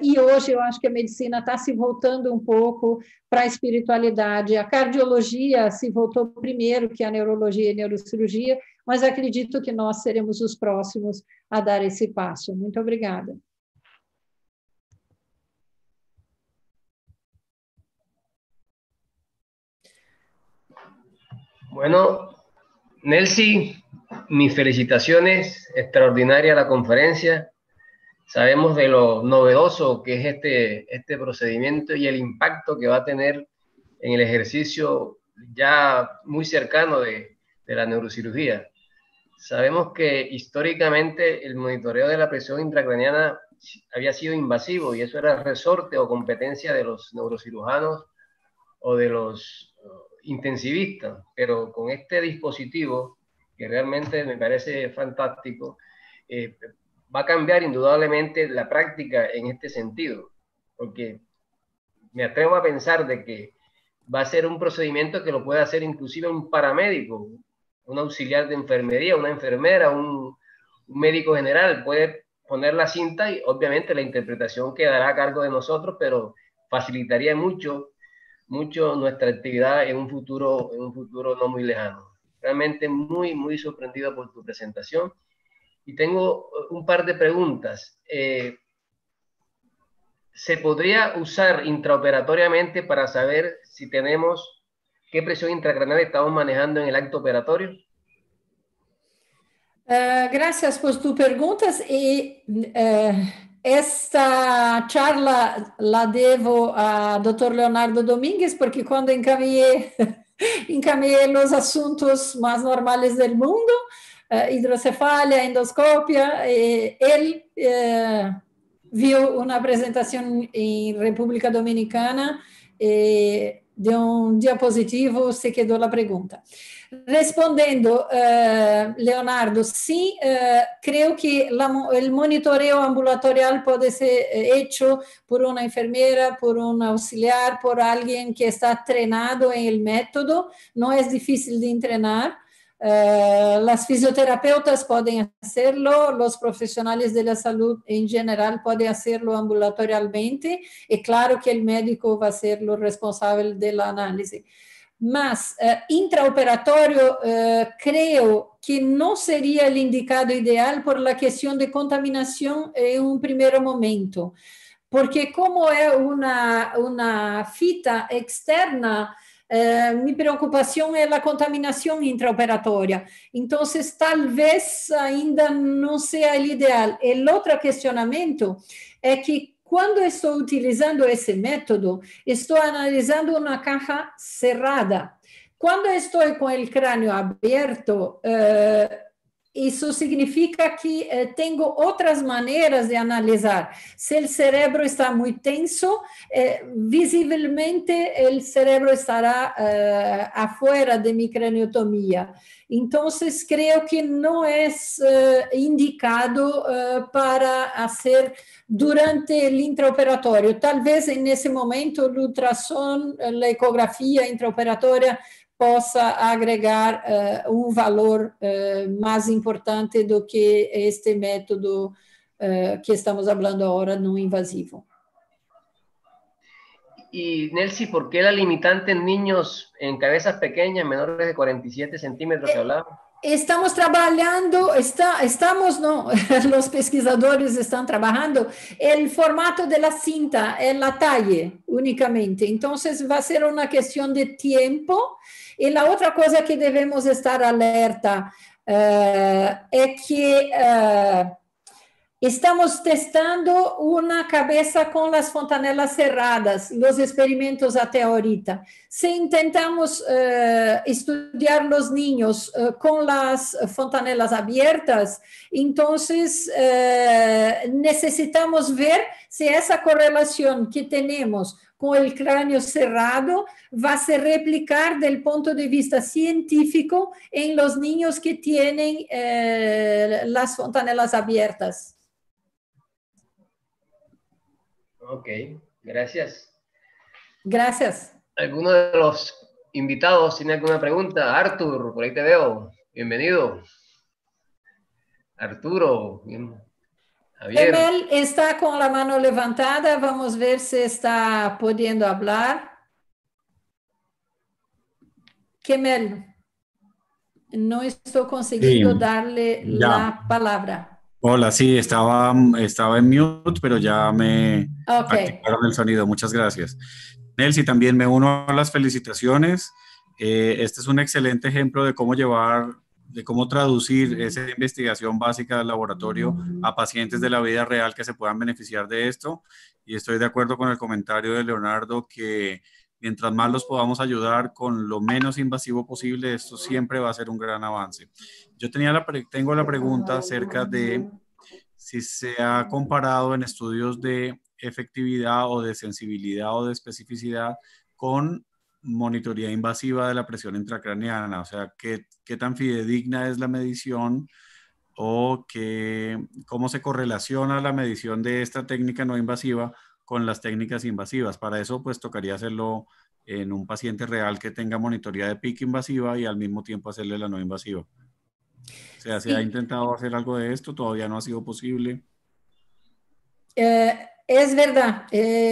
e hoje eu acho que a medicina está se voltando um pouco para a espiritualidade. A cardiologia se voltou primeiro que a neurologia e a neurocirurgia, mas acredito que nós seremos os próximos a dar esse passo. Muito obrigada. Bueno, Nelcy, mis felicitaciones, extraordinaria la conferencia. Sabemos de lo novedoso que es este procedimiento y el impacto que va a tener en el ejercicio ya muy cercano de la neurocirugía. Sabemos que históricamente el monitoreo de la presión intracraniana había sido invasivo y eso era resorte o competencia de los neurocirujanos o de los intensivistas, pero con este dispositivo, que realmente me parece fantástico, va a cambiar indudablemente la práctica en este sentido, porque me atrevo a pensar de que va a ser un procedimiento que lo puede hacer inclusive un paramédico, un auxiliar de enfermería, una enfermera, un médico general, puede poner la cinta y obviamente la interpretación quedará a cargo de nosotros, pero facilitaría mucho nuestra actividad en un futuro no muy lejano. Realmente muy, muy sorprendido por tu presentación. Y tengo un par de preguntas. ¿Se podría usar intraoperatoriamente para saber si tenemos qué presión intracraneal estamos manejando en el acto operatorio? Gracias por tus preguntas y esta charla la debo a doctor Leonardo Domínguez porque cuando encaminhé los asuntos más normales del mundo, hidrocefalia, endoscopia, él vio una presentación en República Dominicana, de un diapositivo se quedó la pregunta. Respondendo, Leonardo, sí, creo que el monitoreo ambulatorial puede ser hecho por una enfermera, por un auxiliar, por alguien que está entrenado en el método, no es difícil de entrenar. Las fisioterapeutas pueden hacerlo, los profesionales de la salud en general pueden hacerlo ambulatorialmente, y claro que el médico va a ser lo responsable del análisis. Mas intraoperatorio creo que no sería el indicado ideal por la cuestión de contaminación en un primer momento, porque como es una fita externa, mi preocupación es la contaminación intraoperatoria. Entonces, tal vez ainda no sea el ideal. El otro cuestionamiento es que cuando estoy utilizando ese método, estoy analizando una caja cerrada. Cuando estoy con el cráneo abierto, isso significa que tenho outras maneiras de analisar. Se o cérebro está muito tenso, visivelmente o cérebro estará afuera de mi craniotomia. Então, creio que não é indicado para fazer durante o intraoperatório. Talvez nesse momento o ultrassom, a ecografia intraoperatória possa agregar um valor mais importante do que este método que estamos falando agora no invasivo. Y Nelcy, ¿por qué la limitante en niños en cabezas pequeñas, menores de 47 centímetros que hablamos? Estamos trabalhando, no, los pesquisadores están trabajando el formato de la cinta, en la talla únicamente. Entonces va a ser una cuestión de tiempo. Y la otra cosa que debemos estar alerta es que estamos testando una cabeza con las fontanelas cerradas, los experimentos até ahorita. Si intentamos estudiar los niños con las fontanelas abiertas, entonces necesitamos ver si esa correlación que tenemos con el cráneo cerrado va a se replicar del punto de vista científico en los niños que tienen las fontanelas abiertas. Ok, gracias. Gracias. ¿Alguno de los invitados tiene alguna pregunta? Artur, por ahí te veo. Bienvenido. Arturo. Javier. Emel está con la mano levantada. Vamos a ver si está pudiendo hablar. Kemel, no estoy consiguiendo darle la palabra. Hola, sí, estaba en mute, pero ya me activaron el sonido. Muchas gracias. Nelcy, también me uno a las felicitaciones. Este es un excelente ejemplo de cómo traducir esa investigación básica del laboratorio a pacientes de la vida real que se puedan beneficiar de esto. Y estoy de acuerdo con el comentario de Leonardo que mientras más los podamos ayudar con lo menos invasivo posible, esto siempre va a ser un gran avance. Yo tengo la pregunta acerca de si se ha comparado en estudios de efectividad o de sensibilidad o de especificidad con monitoría invasiva de la presión intracraneana, o sea, qué tan fidedigna es la medición o cómo se correlaciona la medición de esta técnica no invasiva con las técnicas invasivas. Para eso, pues, tocaría hacerlo en un paciente real que tenga monitoría de PIC invasiva y al mismo tiempo hacerle la no invasiva. O sea, ¿se ha intentado hacer algo de esto? ¿Todavía no ha sido posible? Es verdad,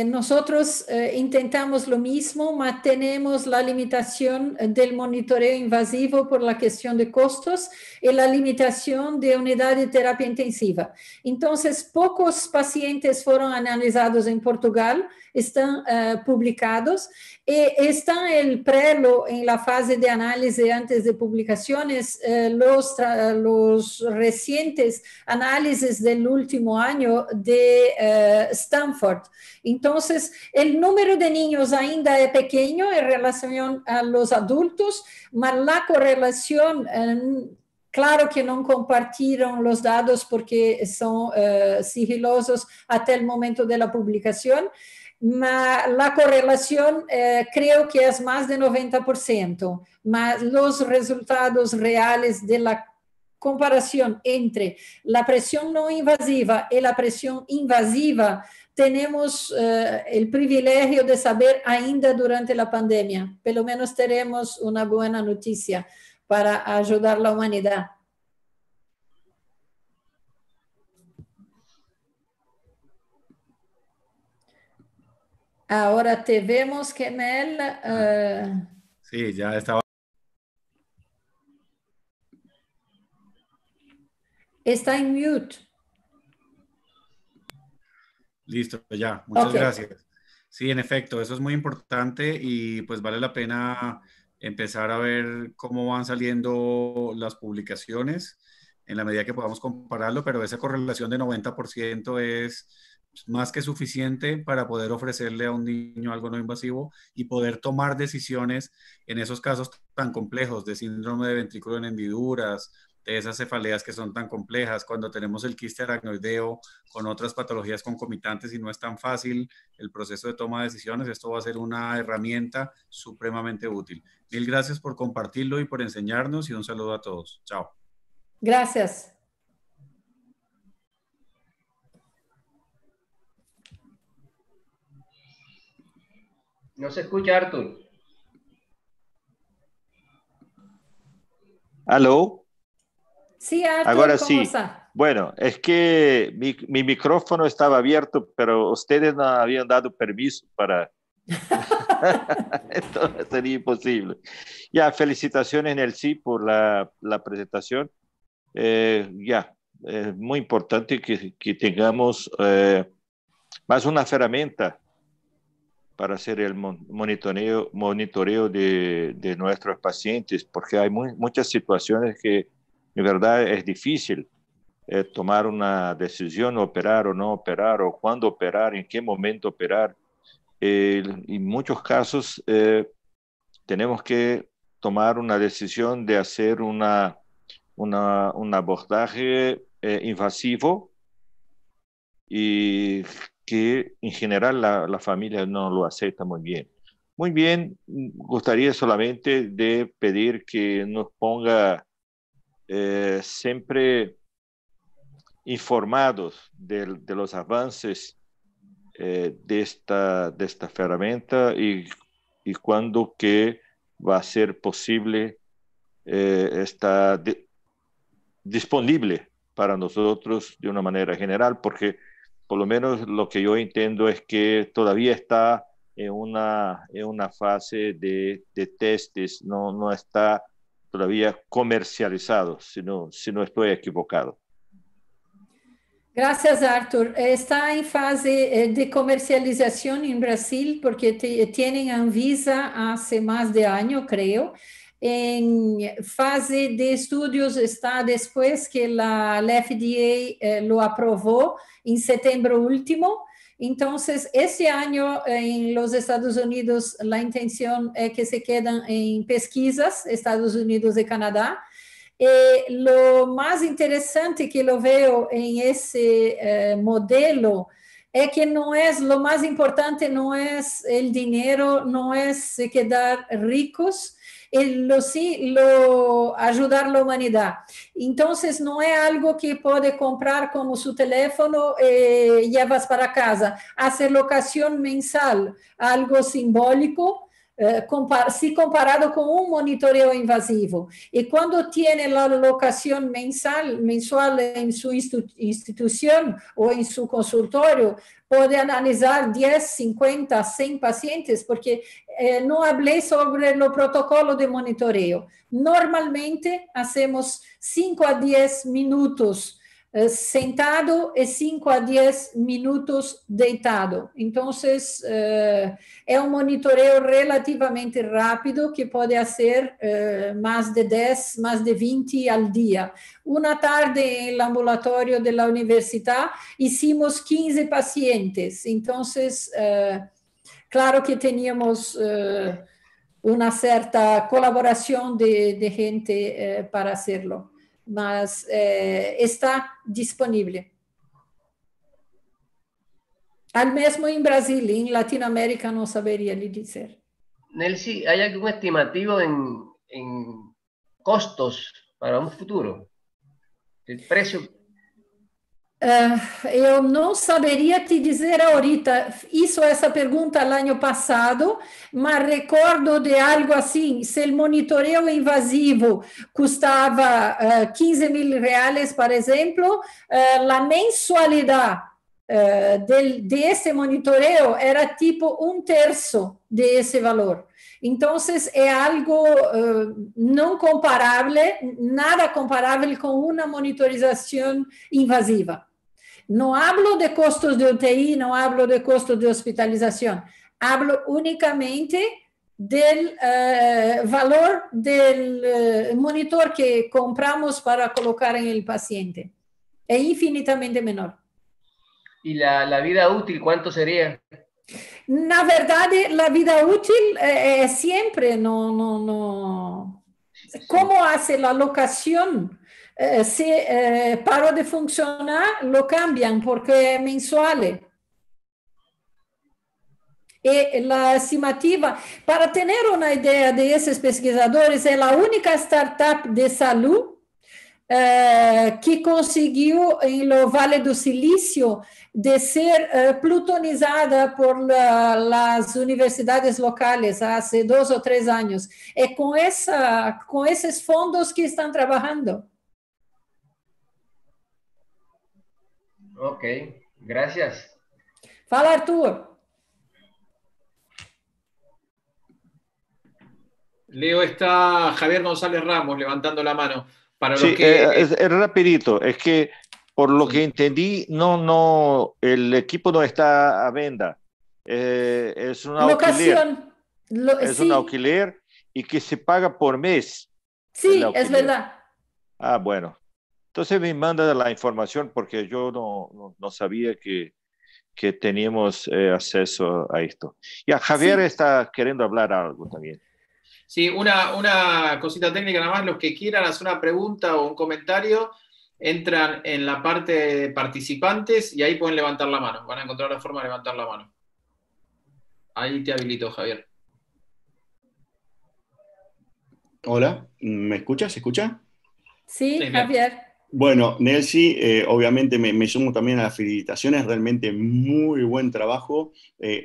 nosotros intentamos lo mismo, mas tenemos la limitación del monitoreo invasivo por la cuestión de costos y la limitación de unidad de terapia intensiva. Entonces, pocos pacientes fueron analizados en Portugal, están publicados, y está el prelo en la fase de análisis antes de publicaciones, los recientes análisis del último año de Stanford. Entonces, el número de niños ainda es pequeño en relación a los adultos, pero la correlación, claro que no compartieron los datos porque son sigilosos hasta el momento de la publicación, la correlación creo que es más de 90%, mas los resultados reales de la comparación entre la presión no invasiva y la presión invasiva, tenemos el privilegio de saber ainda durante la pandemia. Pelo menos tenemos una buena noticia para ayudar a la humanidad. Ahora te vemos, Kemel. Sí, ya estaba. Está en mute. Listo, ya. Muchas gracias. Sí, en efecto, eso es muy importante y pues vale la pena empezar a ver cómo van saliendo las publicaciones en la medida que podamos compararlo, pero esa correlación de 90% es más que suficiente para poder ofrecerle a un niño algo no invasivo y poder tomar decisiones en esos casos tan complejos de síndrome de ventrículo en hendiduras, de esas cefaleas que son tan complejas, cuando tenemos el quiste aracnoideo con otras patologías concomitantes y no es tan fácil el proceso de toma de decisiones. Esto va a ser una herramienta supremamente útil. Mil gracias por compartirlo y por enseñarnos y un saludo a todos. Chao. Gracias. No se escucha, Arthur. ¿Aló? Sí, Arthur, ahora ¿cómo sí. está? Bueno, es que mi micrófono estaba abierto, pero ustedes no habían dado permiso para... Entonces sería imposible. Ya, felicitaciones, Nelcy, por la presentación. Es muy importante que tengamos más una herramienta para hacer el monitoreo de nuestros pacientes, porque hay muchas situaciones que de verdad es difícil tomar una decisión, operar o no operar, o cuándo operar, en qué momento operar. En muchos casos tenemos que tomar una decisión de hacer un abordaje invasivo y que en general la familia no lo acepta muy bien. Muy bien, gustaría solamente de pedir que nos ponga siempre informados de los avances de esta herramienta y cuándo que va a ser posible estar disponible para nosotros de una manera general, porque por lo menos lo que yo entiendo es que todavía está en una fase de testes, no está todavía comercializado, si no estoy equivocado. Gracias, Arthur. Está en fase de comercialización en Brasil porque tienen Anvisa hace más de año, creo. En fase de estudios está después que la FDA lo aprobó en septiembre último. Entonces, este año en los Estados Unidos la intención es que se quedan en pesquisas, Estados Unidos y Canadá. Lo más interesante que lo veo en ese modelo es que no es lo más importante, no es el dinero, no es quedar ricos, ayudar a la humanidad. Entonces, no es algo que puede comprar como su teléfono y llevas para casa. Hace locación mensal, algo simbólico, si comparado con un monitoreo invasivo. Y cuando tiene la alocación mensual en su institución o en su consultorio, puede analizar 10, 50, 100 pacientes, porque no hablé sobre el protocolo de monitoreo. Normalmente hacemos 5 a 10 minutos sentado y 5 a 10 minutos deitado. Entonces, es un monitoreo relativamente rápido que puede hacer más de 10, más de 20 al día. Una tarde en el ambulatorio de la universidad hicimos 15 pacientes. Entonces, claro que teníamos una cierta colaboración de gente para hacerlo. Mas está disponível. Al mesmo em Brasil, em Latinoamérica não saberia lhe dizer. Nelcy, ¿hay algún estimativo en costos para un futuro? El precio. Eu não saberia te dizer ahorita. Hizo essa pergunta no ano passado, mas recordo de algo assim. Se o monitoreo invasivo custava 15 mil reais, por exemplo, a mensualidade desse monitoreo era tipo um terço desse valor. Então, é algo não comparável, nada comparável com uma monitorização invasiva. No hablo de costos de UTI, no hablo de costos de hospitalización, hablo únicamente del valor del monitor que compramos para colocar en el paciente. Es infinitamente menor. ¿Y la vida útil cuánto sería? Na verdade, la vida útil siempre no. ¿Cómo hace la locación? Si paró de funcionar, lo cambian porque es mensual. Y la estimativa, para tener una idea de esos pesquisadores, es la única startup de salud que consiguió en lo Vale do Silício de ser plutonizada por las universidades locales hace 2 o 3 años. Es con esos fondos que están trabajando. Ok, gracias. Fala, Arthur. Leo, está Javier González Ramos levantando la mano. Para sí, los que... es rapidito, es que por lo que entendí, el equipo no está a venta. Es un alquiler. Es un alquiler y que se paga por mes. Sí, es verdad. Ah, bueno. Entonces me manda la información porque yo no sabía que teníamos acceso a esto. Ya, Javier está queriendo hablar algo también. Sí, una cosita técnica nada más. Los que quieran hacer una pregunta o un comentario, entran en la parte de participantes y ahí pueden levantar la mano. Van a encontrar la forma de levantar la mano. Ahí te habilito, Javier. Hola, ¿me escuchas? ¿Se escucha? Sí, Javier. Bueno, Nelcy, obviamente me sumo también a las felicitaciones, realmente muy buen trabajo,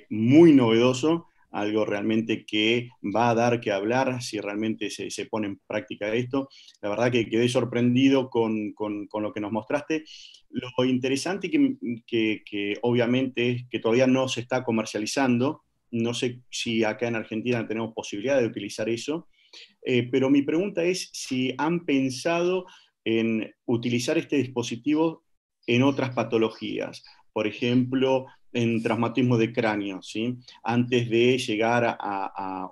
muy novedoso, algo realmente que va a dar que hablar si realmente se pone en práctica esto. La verdad que quedé sorprendido con lo que nos mostraste. Lo interesante que obviamente es que todavía no se está comercializando, no sé si acá en Argentina tenemos posibilidad de utilizar eso, pero mi pregunta es si han pensado en utilizar este dispositivo en otras patologías, por ejemplo, en traumatismo de cráneo, ¿sí? Antes de llegar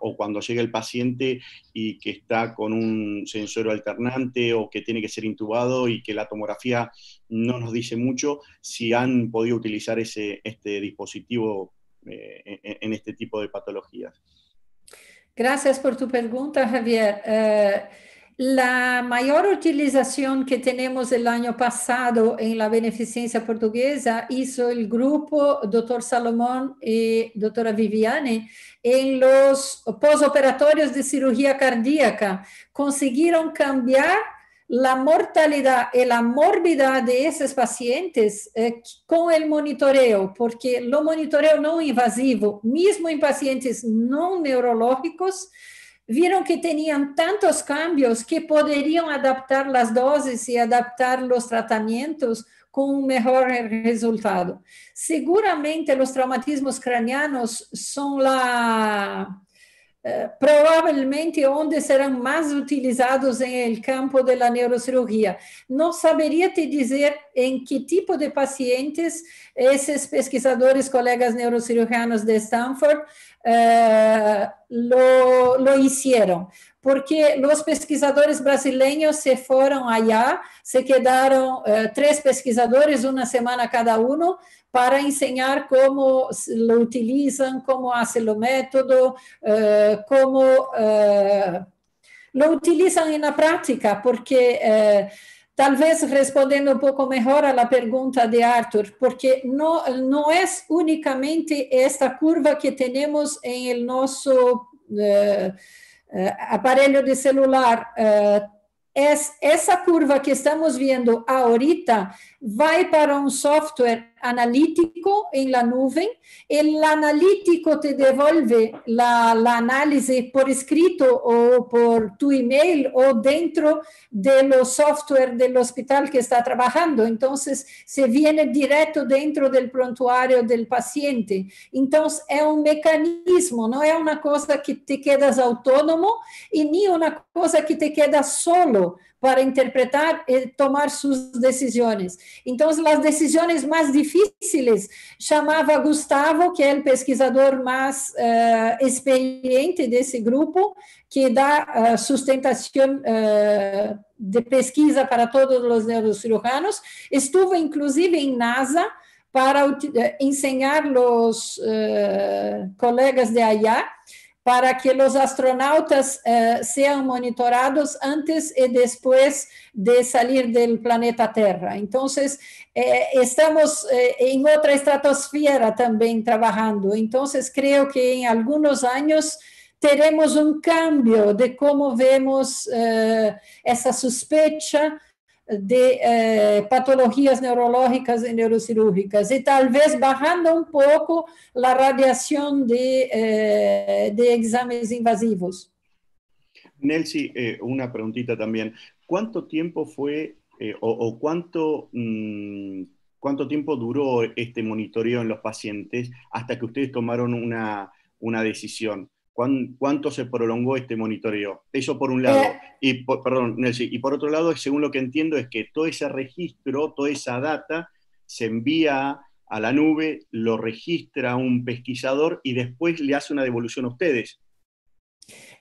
o cuando llega el paciente y que está con un sensor alternante o que tiene que ser intubado y que la tomografía no nos dice mucho, si han podido utilizar este dispositivo en este tipo de patologías. Gracias por tu pregunta, Javier. La mayor utilización que tenemos el año pasado en la beneficencia portuguesa hizo el grupo Dr. Salomón y doctora Viviane en los posoperatorios de cirugía cardíaca. Consiguieron cambiar la mortalidad y la morbidad de esos pacientes con el monitoreo, porque el monitoreo no invasivo, mismo en pacientes no neurológicos, vieron que tenían tantos cambios que podrían adaptar las dosis y adaptar los tratamientos con un mejor resultado. Seguramente los traumatismos craneanos son probablemente onde serão mais utilizados em el campo de la neurocirurgia. Não saberia te dizer em que tipo de pacientes esses pesquisadores, colegas neurocirurgianos de Stanford, lo hicieron, porque los pesquisadores brasileños se fueron allá, se quedaron 3 pesquisadores, una semana cada uno, para enseñar cómo lo utilizan, cómo hace el método, cómo lo utilizan en la práctica, porque tal vez respondiendo un poco mejor a la pregunta de Arthur, porque no es únicamente esta curva que tenemos en el nuestro aparelho de celular, essa curva que estamos vendo ahorita vai para um software analítico em la nuvem, el analítico te devolve la análise por escrito ou por tu email ou dentro do software do hospital que está trabalhando, então se viene direto dentro do prontuário do paciente. Então é um mecanismo, não é uma coisa que te quedas autônomo e nem uma coisa que te queda solo para interpretar e tomar suas decisões. Então, as decisões mais difíceis, chamava Gustavo, que é o pesquisador mais experiente desse grupo, que dá sustentação de pesquisa para todos os neurocirujanos. Estuve, inclusive, em NASA, para ensinar os colegas de allá, para que os astronautas sejam monitorados antes e depois de sair do planeta Terra. Então, estamos em outra estratosfera também trabalhando. Então, creio que em alguns anos teremos um cambio de como vemos essa suspeita de patologias neurológicas e neurocirúrgicas, e talvez bajando un poco la radiación de exámenes invasivos. Nelsi, una preguntita también. ¿Cuánto tiempo fue cuánto tiempo duró este monitoreo en los pacientes hasta que ustedes tomaron una decisión? ¿Cuánto se prolongó este monitoreo? Eso por un lado. Perdón, Nelsi, y por otro lado, según lo que entiendo, es que todo ese registro, toda esa data, se envía a la nube, lo registra un pesquisador y después le hace una devolución a ustedes.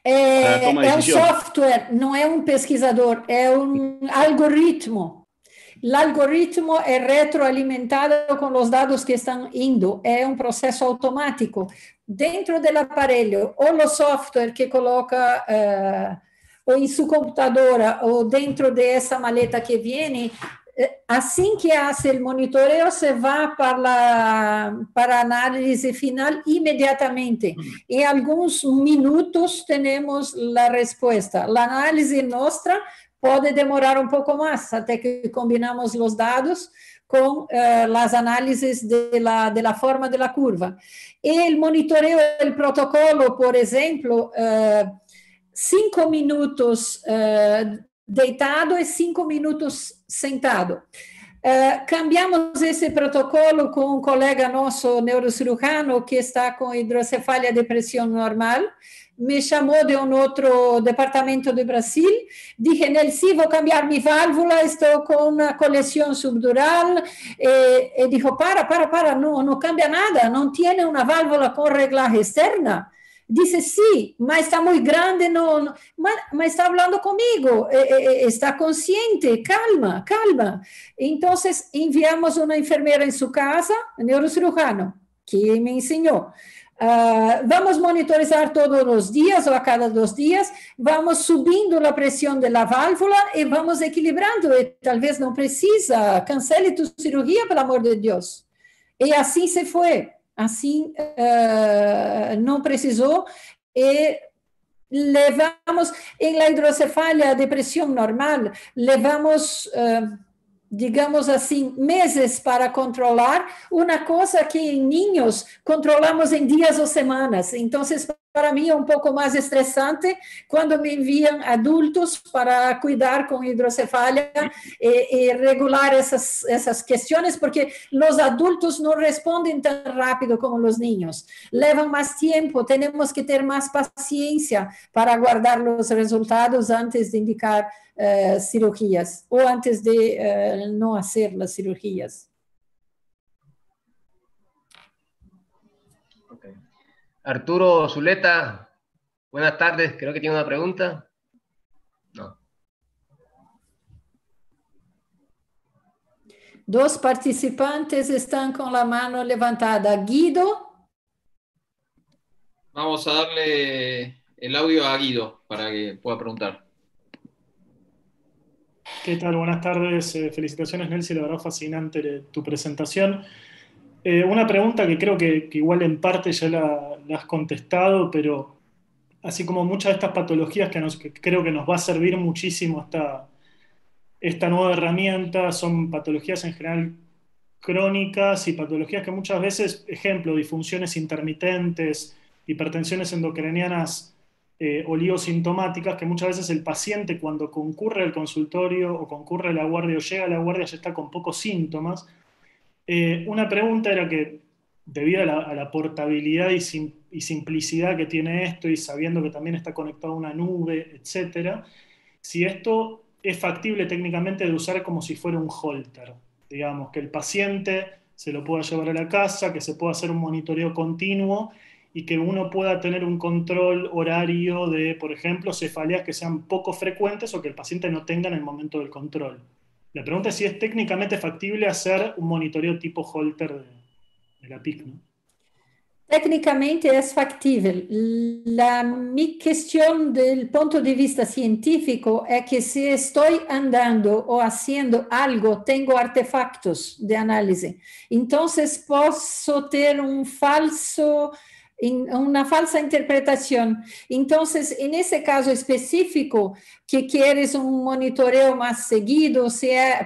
É um software, não é um pesquisador, é um algoritmo. O algoritmo é retroalimentado com os dados que estão indo, é um processo automático. Dentro do aparelho, ou o software que coloca ou em sua computadora, ou dentro dessa maleta que vem, assim que hace o monitoreo, se vai para a análise final imediatamente. Em alguns minutos, temos a resposta. A análise nossa pode demorar um pouco mais, até que combinamos os dados com as análises da forma da curva. E o monitoreo do protocolo, por exemplo, 5 minutos deitado e 5 minutos sentado. Cambiamos esse protocolo com um colega nosso neurocirurgiano que está com hidrocefalia de pressão normal. Me chamou de um outro departamento do Brasil, dije, Nelsi, vou cambiar minha válvula, estou com uma coleção subdural, e dijo, para, não cambia nada, não tem uma válvula com reglaje externa. Disse, sim, mas está muito grande, mas está falando comigo, está consciente, calma. Então, enviamos uma enfermeira em sua casa, neurocirurgiano, que me ensinou. Vamos monitorizar todos os dias ou a cada 2 dias, vamos subindo a pressão da válvula e vamos equilibrando, e talvez não precisa, cancele tu cirurgia, pelo amor de Deus. E assim se foi, assim não precisou, e levamos, en la hidrocefalia de presión normal, levamos, digamos así, meses para controlar una cosa que en niños controlamos en días o semanas. Entonces, para mí es un poco más estresante cuando me envían adultos para cuidar con hidrocefalia y regular esas cuestiones, porque los adultos no responden tan rápido como los niños. Llevan más tiempo, tenemos que tener más paciencia para guardar los resultados antes de indicar cirugías o antes de no hacer las cirugías. Okay. Arturo Zuleta, buenas tardes, creo que tiene una pregunta. No. Dos participantes están con la mano levantada. Guido. Vamos a darle el audio a Guido para que pueda preguntar. ¿Qué tal? Buenas tardes. Felicitaciones, Nelsi. La verdad, fascinante tu presentación. Una pregunta que creo que igual en parte ya la has contestado, pero así como muchas de estas patologías que creo que nos va a servir muchísimo esta nueva herramienta, son patologías en general crónicas y patologías que muchas veces, ejemplo, disfunciones intermitentes, hipertensiones endocranianas oligosintomáticas, que muchas veces el paciente cuando concurre al consultorio o concurre a la guardia o llega a la guardia ya está con pocos síntomas. Una pregunta era que, debido a la portabilidad y simplicidad que tiene esto y sabiendo que también está conectado a una nube, etcétera, si esto es factible técnicamente de usar como si fuera un holter, digamos, que el paciente se lo pueda llevar a la casa, que se pueda hacer un monitoreo continuo y que uno pueda tener un control horario de, por ejemplo, cefaleas que sean poco frecuentes o que el paciente no tenga en el momento del control. La pregunta es si es técnicamente factible hacer un monitoreo tipo holter de la PIC, ¿no? Técnicamente es factible. Mi cuestión del punto de vista científico es que si estoy andando o haciendo algo, tengo artefactos de análisis. Entonces, puedo tener una falsa interpretación. Entonces, en ese caso específico, que quieres un monitoreo más seguido,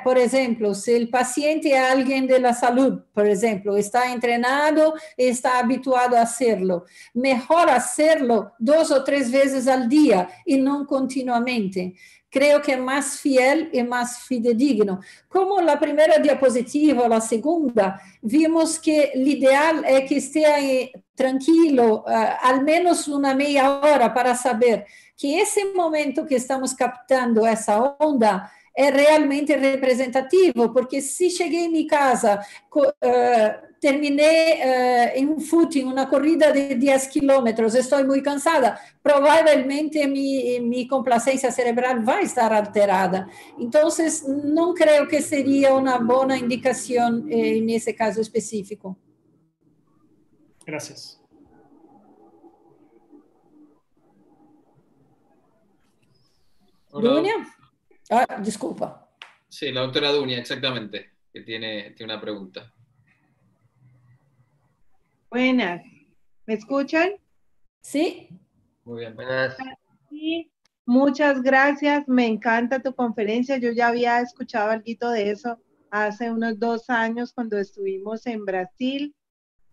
por ejemplo, si el paciente es alguien de la salud, por ejemplo, está entrenado, está habituado a hacerlo, mejor hacerlo 2 o 3 veces al día y no continuamente. Creo que es más fiel y más fidedigno. Como la primera diapositiva, la segunda, vimos que el ideal es que esté ahí tranquilo, al menos una media hora para saber que ese momento que estamos captando esa onda es realmente representativo, porque si llegué en mi casa, terminé en un footing, una corrida de 10 kilómetros, estoy muy cansada, probablemente mi complacencia cerebral va a estar alterada. Entonces, no creo que sería una buena indicación en ese caso específico. Gracias. Dunia? Disculpa. Sí, la doctora Dunia, exactamente, que tiene una pregunta. Buenas. ¿Me escuchan? Sí. Muy bien, buenas. Sí, muchas gracias. Me encanta tu conferencia. Yo ya había escuchado algo de eso hace unos 2 años cuando estuvimos en Brasil,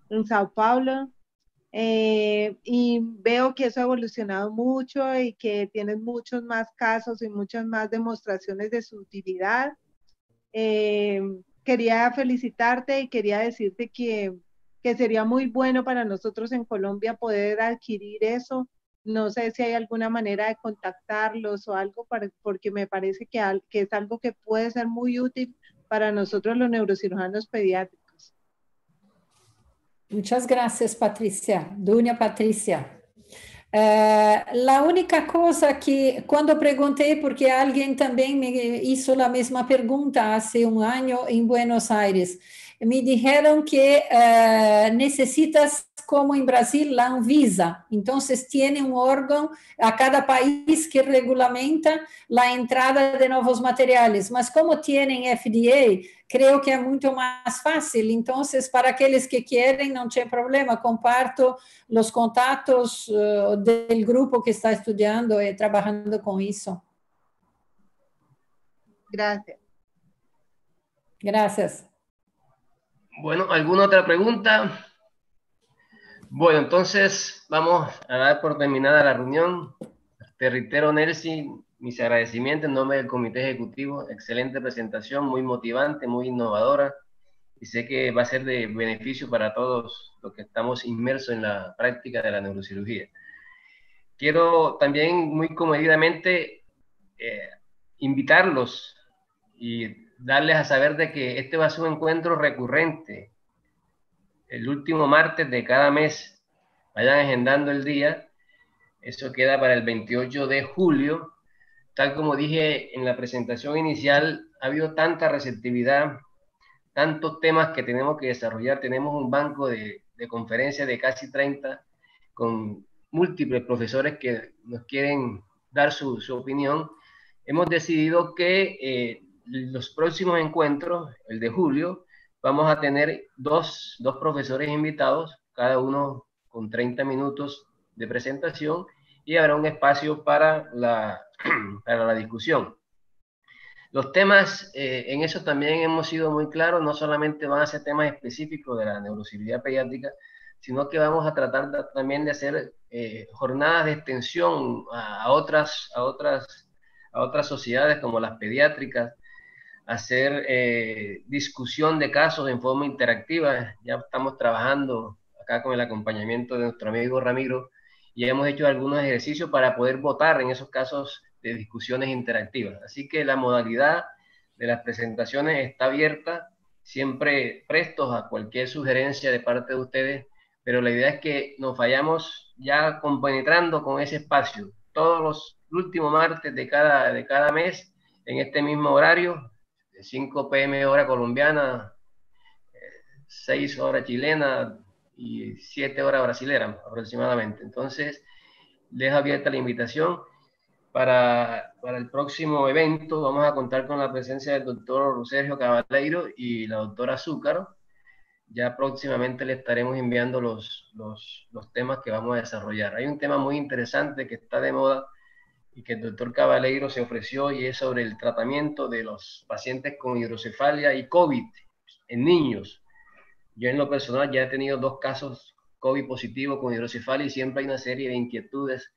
en Sao Paulo. Y veo que eso ha evolucionado mucho y que tienes muchos más casos y muchas más demostraciones de su utilidad. Quería felicitarte y quería decirte que sería muy bueno para nosotros en Colombia poder adquirir eso. No sé si hay alguna manera de contactarlos o algo, porque me parece que es algo que puede ser muy útil para nosotros los neurocirujanos pediátricos. Muchas gracias, Patricia. Dunia Patricia. La única cosa que cuando pregunté, porque alguien también me hizo la misma pregunta hace un año en Buenos Aires, me dijeron que necesitas, como en Brasil, la Anvisa. Entonces, tiene un órgano a cada país que regulamenta la entrada de nuevos materiales. Mas como tienen FDA, creo que é muito mais fácil. Então, para aqueles que querem, não tem problema. Comparto os contatos do grupo que está estudando e trabalhando com isso. Gracias. Gracias. Bueno, ¿alguna otra pregunta? Bueno, entonces vamos a dar por terminada la reunión. Te reitero, Nelson, mis agradecimientos en nombre del comité ejecutivo. Excelente presentación, muy motivante, muy innovadora. Y sé que va a ser de beneficio para todos los que estamos inmersos en la práctica de la neurocirugía. Quiero también muy comedidamente invitarlos y darles a saber de que este va a ser un encuentro recurrente. El último martes de cada mes, vayan agendando el día. Eso queda para el 28 de julio. Tal como dije en la presentación inicial, ha habido tanta receptividad, tantos temas que tenemos que desarrollar. Tenemos un banco de conferencias de casi 30 con múltiples profesores que nos quieren dar su opinión. Hemos decidido que los próximos encuentros, el de julio, vamos a tener dos profesores invitados, cada uno con 30 minutos de presentación, y habrá un espacio para la discusión. Los temas, en eso también hemos sido muy claros, no solamente van a ser temas específicos de la neurocirugía pediátrica, sino que vamos a tratar también de hacer jornadas de extensión a otras sociedades como las pediátricas, hacer discusión de casos en forma interactiva. Ya estamos trabajando acá con el acompañamiento de nuestro amigo Ramiro y hemos hecho algunos ejercicios para poder votar en esos casos de discusiones interactivas. Así que la modalidad de las presentaciones está abierta, siempre prestos a cualquier sugerencia de parte de ustedes, pero la idea es que nos vayamos ya compenetrando con ese espacio todos los últimos martes de cada mes en este mismo horario, 5 p.m. hora colombiana, 6 horas chilena y 7 horas brasilera aproximadamente. Entonces, dejo abierta la invitación. Para el próximo evento vamos a contar con la presencia del doctor Sergio Cabaleiro y la doctora Zúcaro. Ya próximamente le estaremos enviando los temas que vamos a desarrollar. Hay un tema muy interesante que está de moda y que el doctor Cabaleiro se ofreció, y es sobre el tratamiento de los pacientes con hidrocefalia y COVID en niños. Yo en lo personal ya he tenido 2 casos COVID positivo con hidrocefalia y siempre hay una serie de inquietudes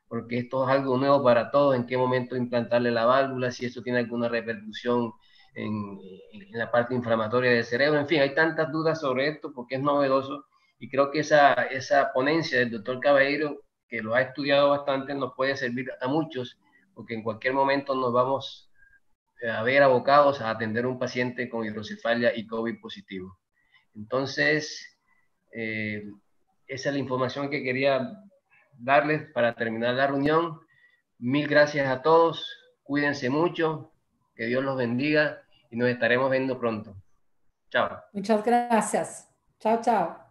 porque esto es algo nuevo para todos, en qué momento implantarle la válvula, si eso tiene alguna repercusión en la parte inflamatoria del cerebro. En fin, hay tantas dudas sobre esto porque es novedoso, y creo que esa ponencia del doctor Caballero, que lo ha estudiado bastante, nos puede servir a muchos, porque en cualquier momento nos vamos a ver abocados a atender a un paciente con hidrocefalia y COVID positivo. Entonces, esa es la información que quería darles para terminar la reunión. Mil gracias a todos, cuídense mucho, que Dios los bendiga y nos estaremos viendo pronto. Chao. Muchas gracias. Chao, chao.